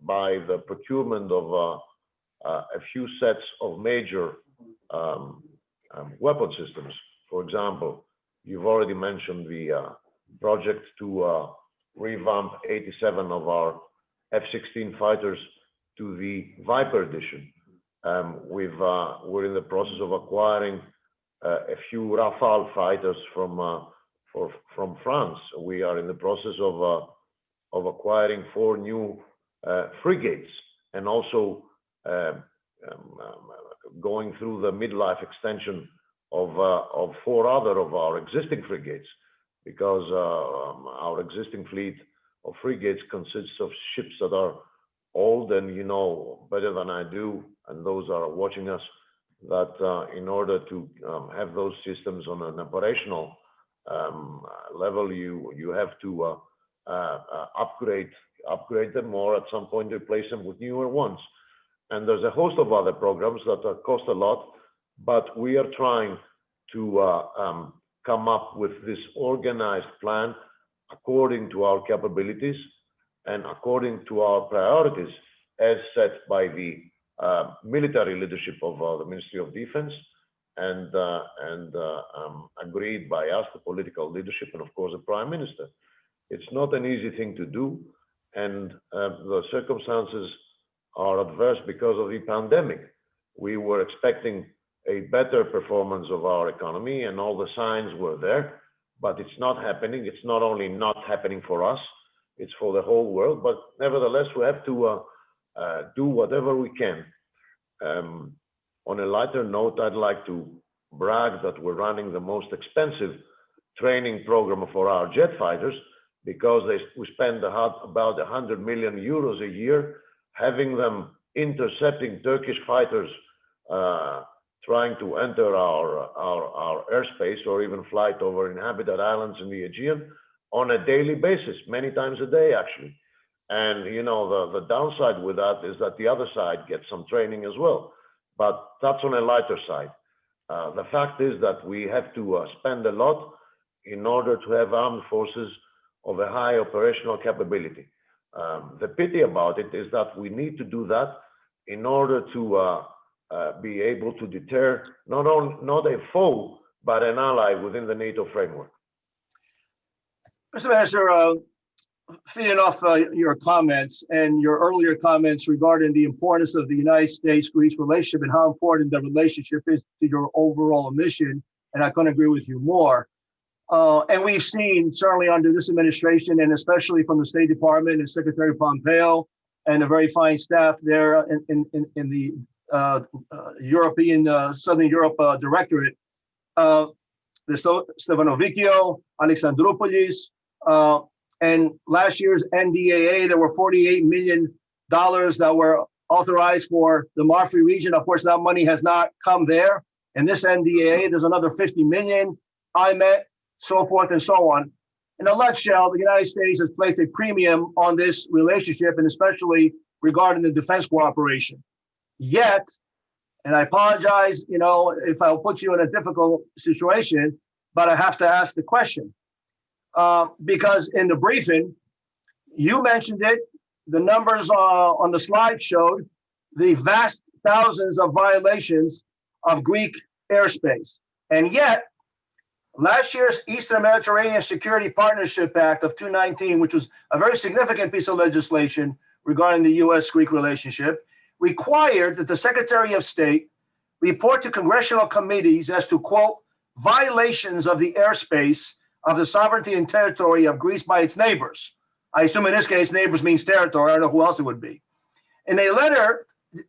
by the procurement of a few sets of major weapon systems. For example, you've already mentioned the project to revamp 87 of our F-16 fighters to the Viper edition. We're in the process of acquiring a few Rafale fighters from France. We are in the process of acquiring 4 new frigates, and also going through the midlife extension of 4 other of our existing frigates, because our existing fleet of frigates consists of ships that are old, and you know better than I do, and those are watching us, that in order to have those systems on an operational level, you have to upgrade them, or at some point replace them with newer ones. And there's a host of other programs that cost a lot, but we are trying to come up with this organized plan according to our capabilities and according to our priorities as set by the military leadership of the Ministry of Defense and agreed by us, the political leadership, and of course the Prime Minister. It's not an easy thing to do, and the circumstances are adverse because of the pandemic. We were expecting a better performance of our economy, and all the signs were there, but it's not happening. It's not only not happening for us, it's for the whole world, but nevertheless, we have to do whatever we can. On a lighter note, I'd like to brag that we're running the most expensive training program for our jet fighters, because we spend about 100 million euros a year having them intercepting Turkish fighters trying to enter our airspace, or even flight over inhabited islands in the Aegean on a daily basis, many times a day actually. And you know, the downside with that is that the other side gets some training as well, but that's on a lighter side. The fact is that we have to spend a lot in order to have armed forces of a high operational capability. The pity about it is that we need to do that in order to be able to deter not a foe, but an ally within the NATO framework. Mr. Minister, feeding off your comments and your earlier comments regarding the importance of the United States-Greece relationship and how important the relationship is to your overall mission, and I couldn't agree with you more. And we've seen, certainly under this administration, and especially from the State Department and Secretary Pompeo and the very fine staff there in the European, Southern Europe Directorate, Stefanovicchio, Alexandropoulos, and last year's NDAA, there were $48 million that were authorized for the Marfrig region. Of course, that money has not come there. In this NDAA, there's another 50 million, IMET, so forth and so on. In a nutshell, the United States has placed a premium on this relationship, and especially regarding the defense cooperation. Yet, and I apologize, if I'll put you in a difficult situation, but I have to ask the question. Because in the briefing, you mentioned it, the numbers on the slide showed the vast thousands of violations of Greek airspace. And yet, last year's Eastern Mediterranean Security Partnership Act of 2019, which was a very significant piece of legislation regarding the U.S.-Greek relationship, required that the Secretary of State report to congressional committees as to, quote, violations of the airspace of the sovereignty and territory of Greece by its neighbors. I assume in this case, neighbors means territory. I don't know who else it would be. In a letter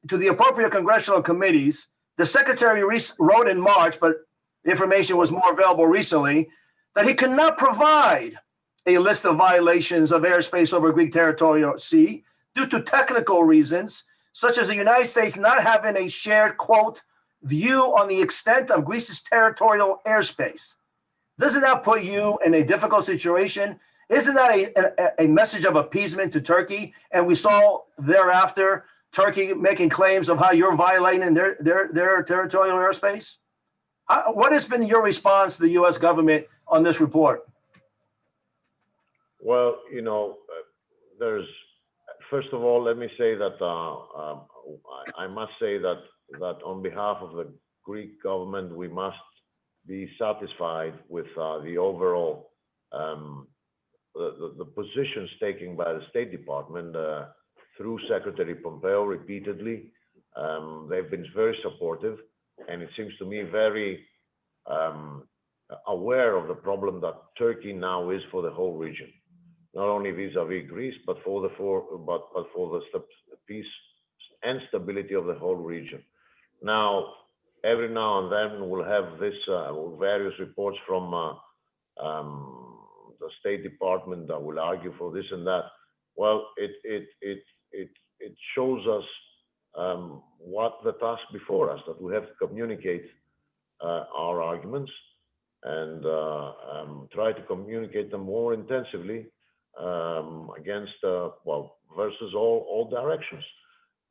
to the appropriate congressional committees, the Secretary wrote in March, but the information was more available recently, that he could not provide a list of violations of airspace over Greek territorial sea due to technical reasons, such as the United States not having a shared, quote, view on the extent of Greece's territorial airspace. Doesn't that put you in a difficult situation? Isn't that a message of appeasement to Turkey? And we saw thereafter Turkey making claims of how you're violating their territorial airspace? What has been your response to the U.S. government on this report? Well, first of all, let me say that I must say that on behalf of the Greek government, we must be satisfied with the overall the positions taken by the State Department through Secretary Pompeo repeatedly. They've been very supportive, and it seems to me very aware of the problem that Turkey now is for the whole region, not only vis-a-vis Greece, but for the peace and stability of the whole region. Now, every now and then we'll have this various reports from the State Department that will argue for this and that. Well, it shows us what the task before us, that we have to communicate our arguments and try to communicate them more intensively against, versus all directions.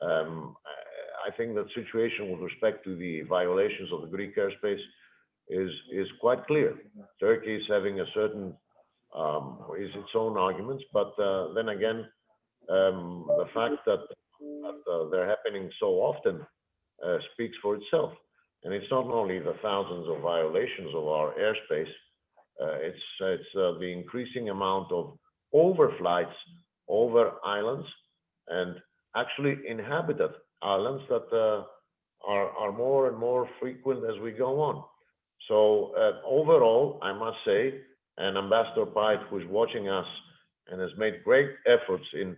I think that situation with respect to the violations of the Greek airspace is quite clear. Turkey is having a certain, is its own arguments, but then again, the fact that they're happening so often speaks for itself. And it's not only the thousands of violations of our airspace, it's the increasing amount of overflights over islands and actually inhabited islands that are more and more frequent as we go on. So overall, I must say, and Ambassador Pite, who is watching us and has made great efforts in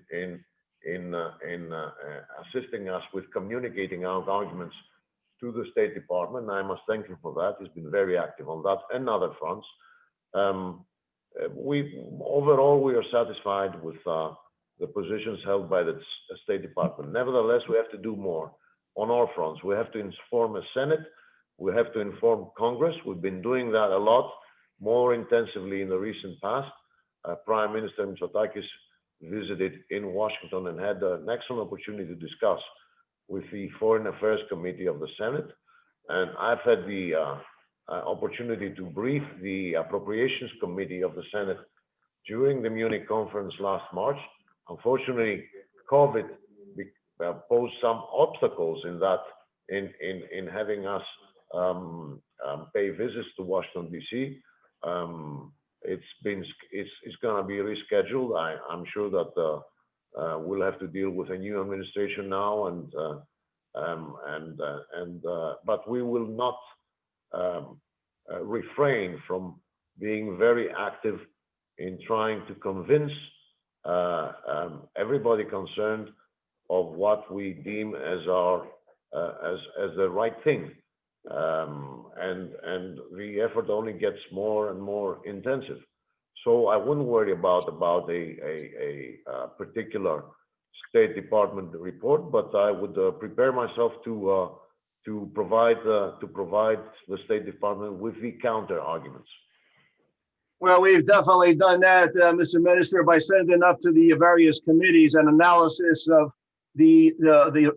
assisting us with communicating our arguments to the State Department, I must thank him for that. He's been very active on that and other fronts. Overall, we are satisfied with the positions held by the State Department. Nevertheless, we have to do more on all fronts. We have to inform the Senate. We have to inform Congress. We've been doing that a lot more intensively in the recent past. Prime Minister Mitsotakis visited in Washington and had an excellent opportunity to discuss with the Foreign Affairs Committee of the Senate. And I've had the opportunity to brief the Appropriations Committee of the Senate during the Munich conference last March. Unfortunately, COVID posed some obstacles in that, in having us pay visits to Washington, D.C. It's going to be rescheduled. I'm sure that we'll have to deal with a new administration now, but we will not refrain from being very active in trying to convince everybody concerned of what we deem as our as the right thing. and the effort only gets more and more intensive. So I wouldn't worry about a particular State Department report, but I would prepare myself to provide the State Department with the counter arguments. Well, we've definitely done that, Mr. Minister, by sending up to the various committees an analysis of the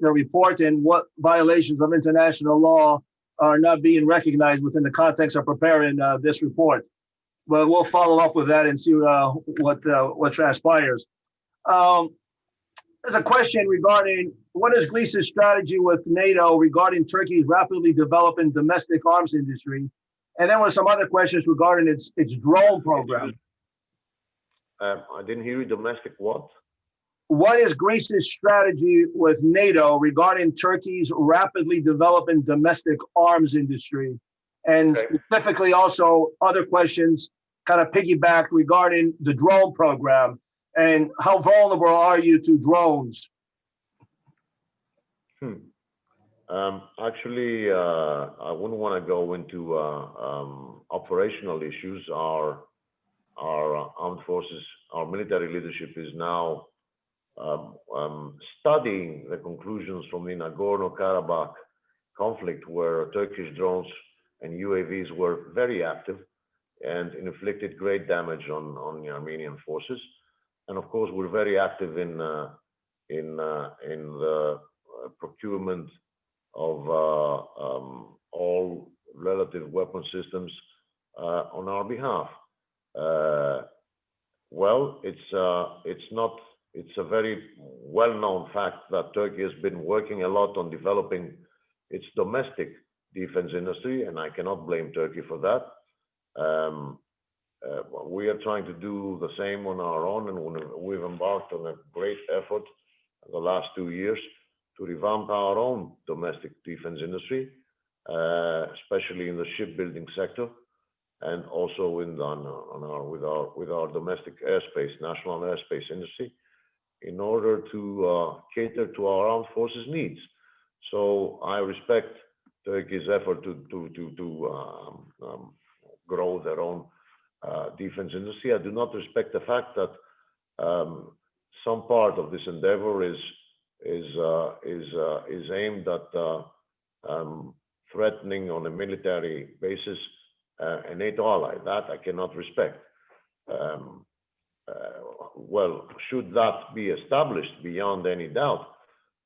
report and what violations of international law are not being recognized within the context of preparing this report. But we'll follow up with that and see what transpires. There's a question regarding what is Greece's strategy with NATO regarding Turkey's rapidly developing domestic arms industry? And then with some other questions regarding its drone program. I didn't hear you. Domestic what? What is Greece's strategy with NATO regarding Turkey's rapidly developing domestic arms industry? And specifically also other questions kind of piggyback regarding the drone program and how vulnerable are you to drones? Actually, I wouldn't want to go into operational issues. Our armed forces, our military leadership is now studying the conclusions from the Nagorno-Karabakh conflict, where Turkish drones and UAVs were very active and inflicted great damage on the Armenian forces. And of course, we're very active in the procurement of all relative weapon systems on our behalf. Well, it's a very well-known fact that Turkey has been working a lot on developing its domestic defense industry, and I cannot blame Turkey for that. We are trying to do the same on our own, and we've embarked on a great effort in the last 2 years to revamp our own domestic defense industry, especially in the shipbuilding sector, and also with our domestic airspace, national airspace industry, in order to cater to our armed forces needs. So I respect Turkey's effort to grow their own defense industry. I do not respect the fact that some part of this endeavor is aimed at threatening on a military basis a NATO ally. That I cannot respect. Well, should that be established beyond any doubt,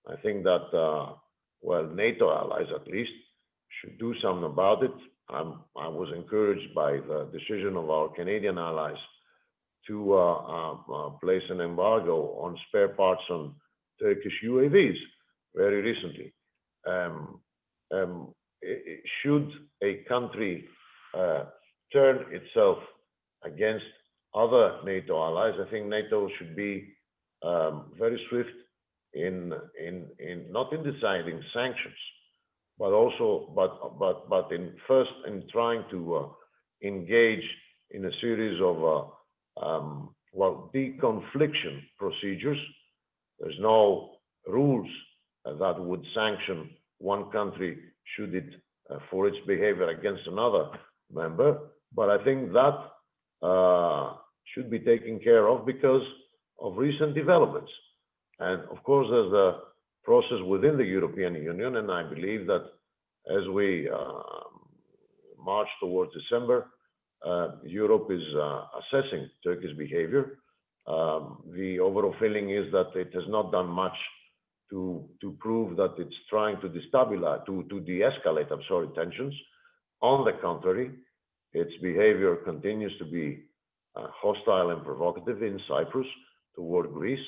I think that well, NATO allies at least should do something about it. I was encouraged by the decision of our Canadian allies to place an embargo on spare parts on Turkish UAVs very recently. Should a country turn itself against other NATO allies, I think NATO should be very swift in not in deciding sanctions, but also in trying to engage in a series of well, deconfliction procedures. There's no rules that would sanction one country should it for its behavior against another member, but I think that should be taken care of because of recent developments. And of course, there's a process within the European Union, and I believe that as we march towards December, Europe is assessing Turkey's behavior. The overall feeling is that it has not done much to prove that it's trying to destabilize, to de-escalate, tensions. On the contrary, its behavior continues to be hostile and provocative in Cyprus toward Greece.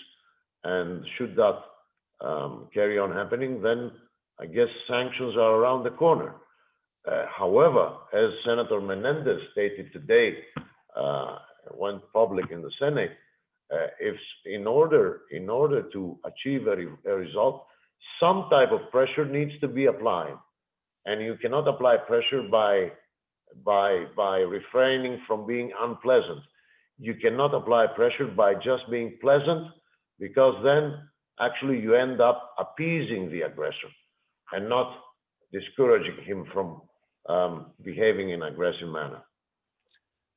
And should that carry on happening, then I guess sanctions are around the corner. However, as Senator Menendez stated today, went public in the Senate, if in order to achieve a result, some type of pressure needs to be applied, and you cannot apply pressure by refraining from being unpleasant. You cannot apply pressure by just being pleasant, because then actually you end up appeasing the aggressor and not discouraging him from behaving in an aggressive manner.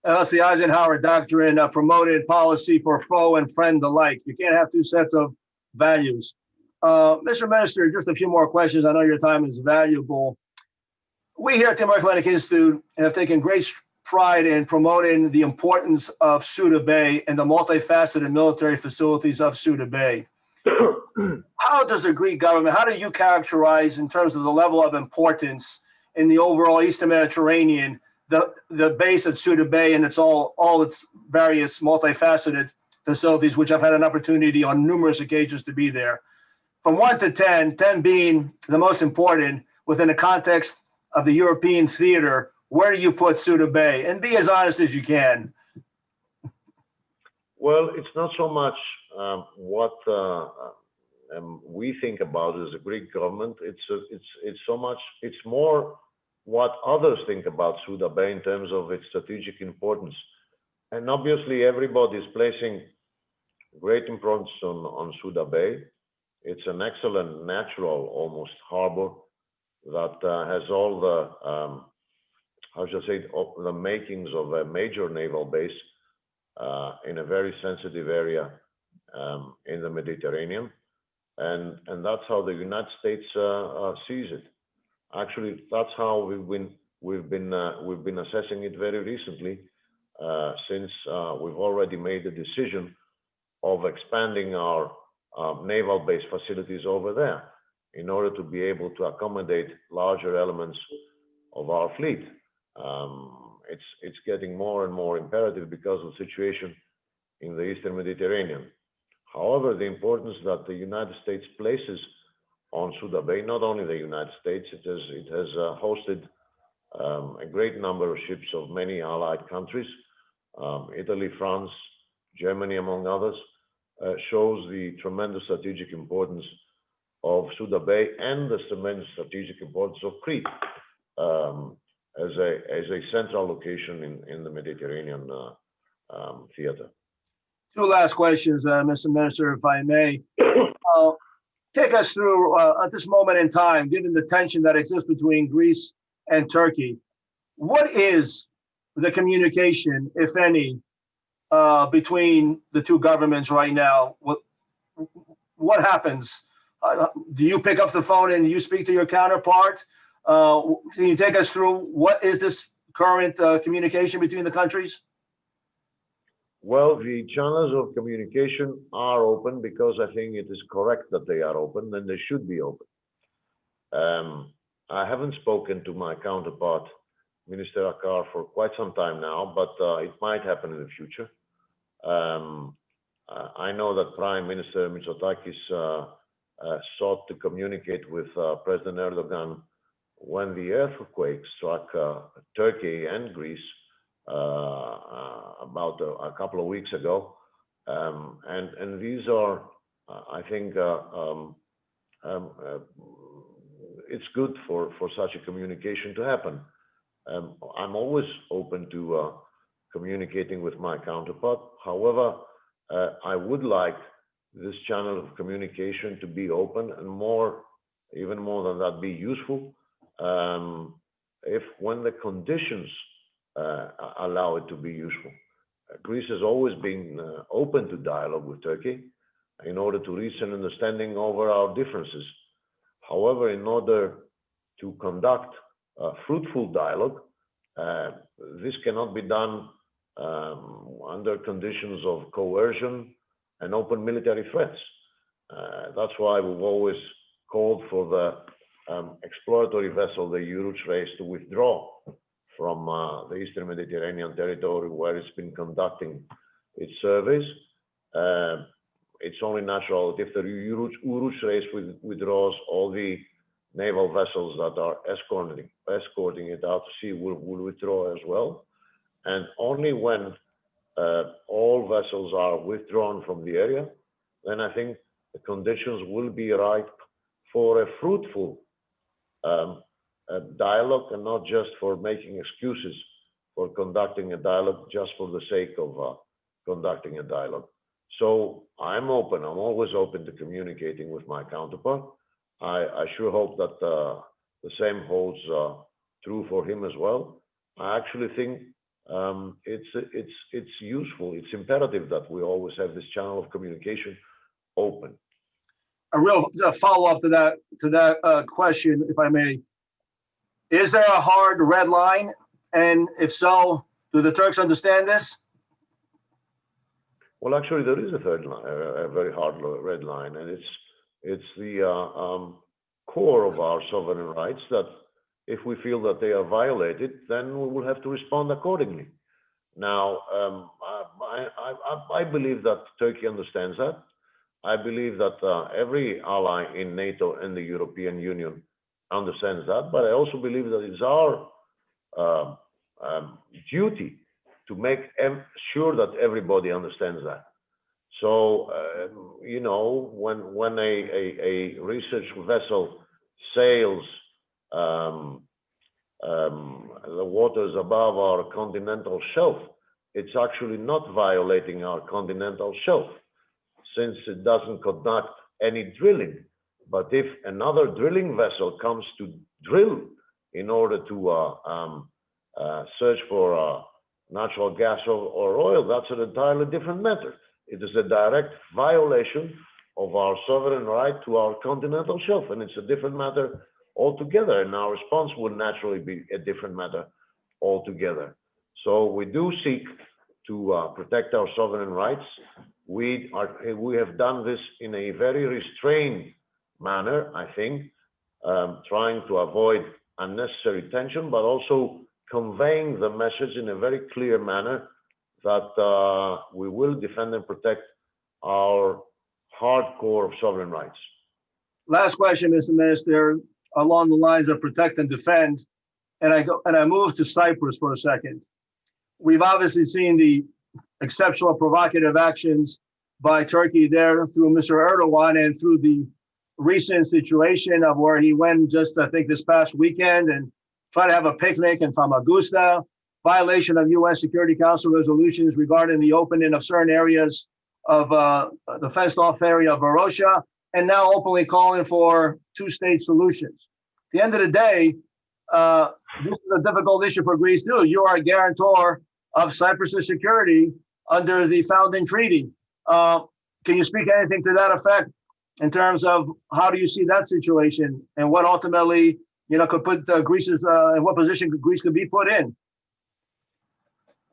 That's the Eisenhower doctrine, promoted policy for foe and friend alike. You can't have two sets of values. Mr. Minister, just a few more questions. I know your time is valuable. We here at the American Hellenic Institute have taken great pride in promoting the importance of Suda Bay and the multifaceted military facilities of Suda Bay. How does the Greek government, how do you characterize in terms of the level of importance in the overall Eastern Mediterranean, the base at Suda Bay and all its various multifaceted facilities, which I've had an opportunity on numerous occasions to be there? From 1 to 10, 10 being the most important within the context of the European theater, where do you put Suda Bay? And be as honest as you can. Well, it's not so much what we think about as a Greek government. It's more what others think about Suda Bay in terms of its strategic importance. And obviously, everybody is placing great importance on Suda Bay. It's an excellent natural, almost harbor that has all the how should I say, the makings of a major naval base in a very sensitive area in the Mediterranean, and that's how the United States sees it. Actually, that's how we've been assessing it very recently, since we've already made the decision of expanding our naval base facilities over there in order to be able to accommodate larger elements of our fleet. It's getting more and more imperative because of the situation in the Eastern Mediterranean. However, the importance that the United States places on Suda Bay, not only the United States, it has hosted a great number of ships of many allied countries, Italy, France, Germany, among others, shows the tremendous strategic importance of Suda Bay and the tremendous strategic importance of Crete as a central location in the Mediterranean theater. Two last questions, Mr. Minister, if I may. Take us through, at this moment in time, given the tension that exists between Greece and Turkey, what is the communication, if any, between the two governments right now? What happens? Do you pick up the phone and you speak to your counterpart? Can you take us through what is this current communication between the countries? Well, the channels of communication are open because I think it is correct that they are open and they should be open. I haven't spoken to my counterpart, Minister Akar, for quite some time now, but it might happen in the future. I know that Prime Minister Mitsotakis sought to communicate with President Erdogan when the earthquake struck Turkey and Greece about a couple of weeks ago. And these are, I think, it's good for such a communication to happen. I'm always open to communicating with my counterpart. However, I would like this channel of communication to be open and even more than that, be useful when the conditions allow it to be useful. Greece has always been open to dialogue with Turkey in order to reach an understanding over our differences. However, in order to conduct fruitful dialogue, this cannot be done under conditions of coercion and open military threats. That's why we've always called for the exploratory vessel, the Eurus race, to withdraw from the Eastern Mediterranean territory where it's been conducting its surveys. It's only natural that if the Eurus race withdraws, all the naval vessels that are escorting it out to sea will withdraw as well. And only when all vessels are withdrawn from the area, then I think the conditions will be right for a fruitful dialogue, and not just for making excuses for conducting a dialogue just for the sake of conducting a dialogue. So I'm open. I'm always open to communicating with my counterpart. I sure hope that the the same holds true for him as well. I actually think it's useful, it's imperative that we always have this channel of communication open. A real follow-up to that question, if I may. Is there a hard red line? And if so, do the Turks understand this? Well, actually, there is a third line, a very hard red line, and it's the core of our sovereign rights that if we feel that they are violated, then we will have to respond accordingly. Now, I believe that Turkey understands that. I believe that every ally in NATO and the European Union understands that, but I also believe that it's our duty to make sure that everybody understands that. So, you know, when a research vessel sails the waters above our continental shelf, it's actually not violating our continental shelf, since it doesn't conduct any drilling. But if another drilling vessel comes to drill in order to search for natural gas or oil, that's an entirely different matter. It is a direct violation of our sovereign right to our continental shelf, and it's a different matter altogether, and our response would naturally be a different matter altogether. So we do seek to protect our sovereign rights. We have done this in a very restrained manner, I think, trying to avoid unnecessary tension, but also conveying the message in a very clear manner that we will defend and protect our hardcore of sovereign rights. Last question, Mr. Minister, along the lines of protect and defend, and I move to Cyprus for a second. We've obviously seen the exceptional provocative actions by Turkey there through Mr. Erdogan and through the recent situation of where he went just, I think, this past weekend and tried to have a picnic in Famagusta, violation of UN Security Council resolutions regarding the opening of certain areas of the fenced-off area of Varosha, and now openly calling for two-state solutions. At the end of the day, this is a difficult issue for Greece too. You are a guarantor of Cyprus's security under the founding treaty. Can you speak anything to that effect in terms of how do you see that situation and what ultimately, you know, could put Greece's in what position Greece could be put in?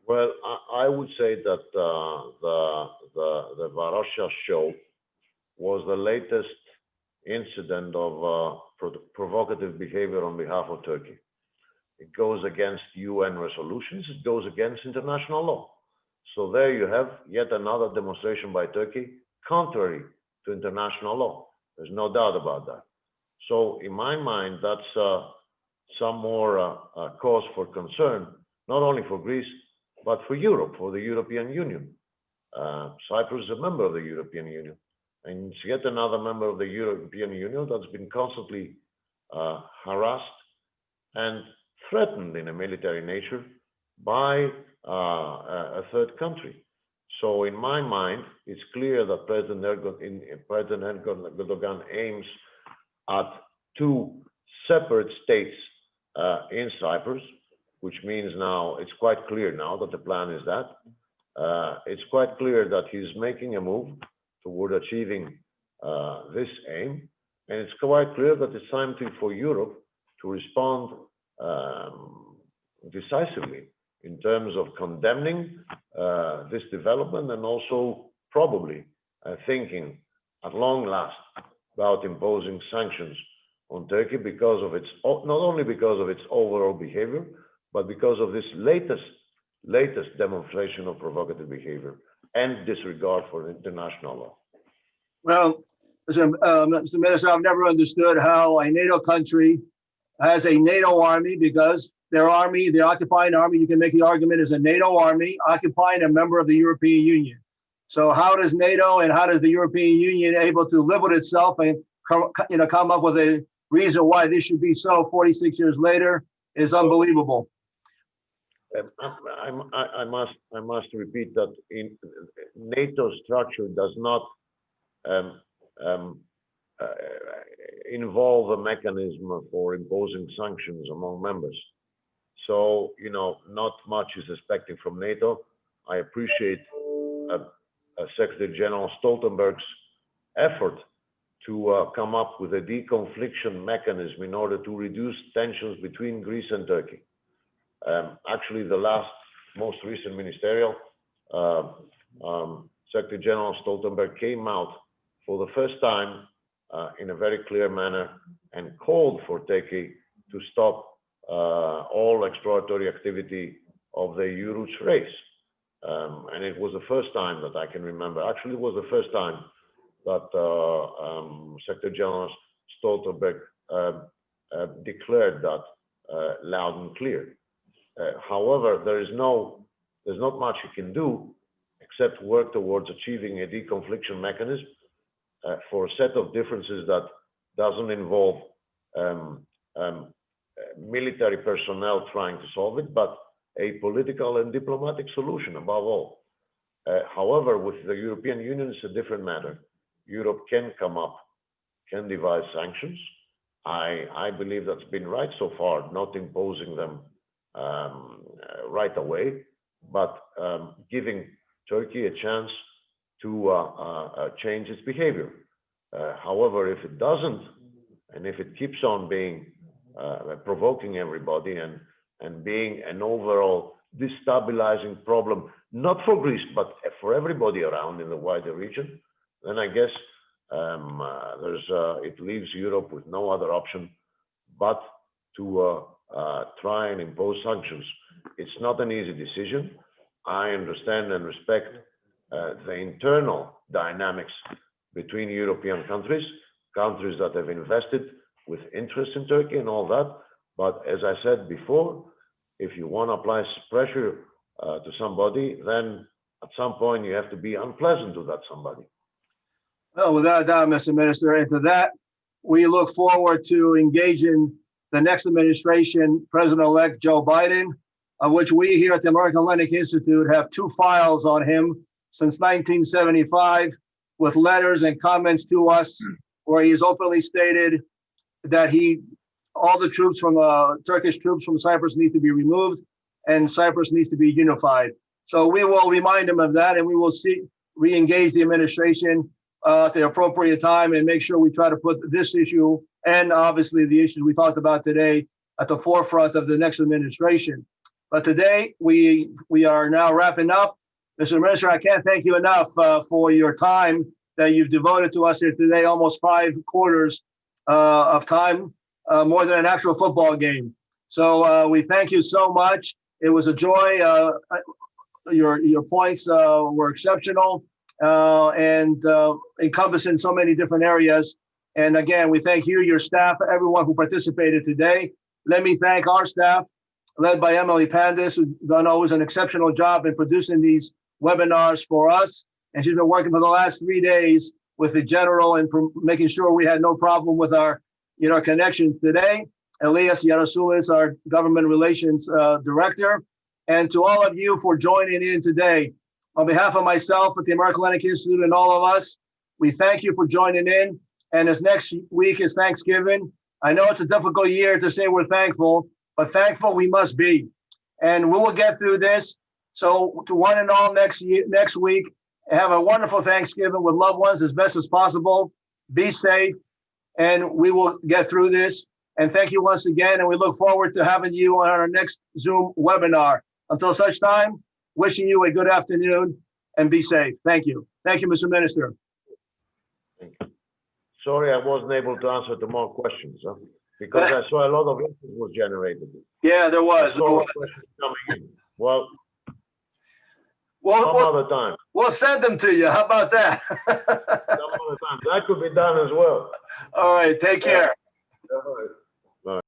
Well, I would say that the Varosha show was the latest incident of provocative behavior on behalf of Turkey. It goes against UN resolutions, it goes against international law. So there you have yet another demonstration by Turkey contrary to international law. There's no doubt about that. So in my mind, that's some more cause for concern, not only for Greece, but for Europe, for the European Union. Cyprus is a member of the European Union, and it's yet another member of the European Union that's been constantly harassed and threatened in a military nature by a third country. So in my mind, it's clear that President Erdogan aims at two separate states in Cyprus, which means now it's quite clear now that the plan is that. It's quite clear that he's making a move toward achieving this aim. And it's quite clear that it's time for Europe to respond decisively in terms of condemning this development and also probably thinking at long last about imposing sanctions on Turkey because of its, not only because of its overall behavior, but because of this latest demonstration of provocative behavior and disregard for international law. Well, Mr. Minister, I've never understood how a NATO country has a NATO army, because their army, the occupying army, you can make the argument, is a NATO army occupying a member of the European Union. So how does NATO and how does the European Union able to live with itself and come up with a reason why this should be so 46 years later is unbelievable. I must repeat that in NATO structure does not involve a mechanism for imposing sanctions among members. So, you know, not much is expected from NATO. I appreciate Secretary General Stoltenberg's effort to come up with a deconfliction mechanism in order to reduce tensions between Greece and Turkey. Actually, the most recent ministerial, Secretary General Stoltenberg came out for the first time in a very clear manner and called for Turkey to stop all exploratory activity of the EU-Routes race. And it was the first time that I can remember. Actually, it was the first time that Secretary General Stoltenberg declared that loud and clear. However, there's not much you can do except work towards achieving a deconfliction mechanism for a set of differences that doesn't involve military personnel trying to solve it, but a political and diplomatic solution above all. However, with the European Union, it's a different matter. Europe can come up, can devise sanctions. I believe that's been right so far, not imposing them right away, but giving Turkey a chance to change its behavior. However, if it doesn't, and if it keeps on being provoking everybody and being an overall destabilizing problem, not for Greece, but for everybody around in the wider region, then I guess it leaves Europe with no other option but to try and impose sanctions. It's not an easy decision. I understand and respect the internal dynamics between European countries that have invested with interest in Turkey and all that. But as I said before, if you want to apply pressure to somebody, then at some point you have to be unpleasant to that somebody. Well, without a doubt, Mr. Minister, and to that, we look forward to engaging the next administration, President-elect Joe Biden, of which we here at the American Hellenic Institute have 2 files on him since 1975, with letters and comments to us where he's openly stated that all the troops from Turkish troops from Cyprus need to be removed and Cyprus needs to be unified. So we will remind him of that, and we will re-engage the administration at the appropriate time and make sure we try to put this issue and obviously the issues we talked about today at the forefront of the next administration. But today we are now wrapping up. Mr. Minister, I can't thank you enough for your time that you've devoted to us here today, almost 5 quarters of time, more than an actual football game. So we thank you so much. It was a joy. Your points were exceptional and encompassing so many different areas. And again, we thank you, your staff, everyone who participated today. Let me thank our staff, led by Emily Panidis, who's done always an exceptional job in producing these webinars for us. And she's been working for the last 3 days with the general and making sure we had no problem with our connections today. Elias Yarasulis, our government relations director. And to all of you for joining in today. On behalf of myself at the American Hellenic Institute and all of us, we thank you for joining in. And as next week is Thanksgiving, I know it's a difficult year to say we're thankful, but thankful we must be. And we will get through this. So to one and all next week, have a wonderful Thanksgiving with loved ones as best as possible. Be safe, and we will get through this. And thank you once again, and we look forward to having you on our next Zoom webinar. Until such time, wishing you a good afternoon and be safe. Thank you. Thank you, Mr. Minister. Thank you. Sorry, I wasn't able to answer to more questions because I saw a lot of interest was generated. Yeah, there was. Questions coming in. Well, some other time. We'll send them to you. How about that? Some other time. That could be done as well. All right. Take care. All right.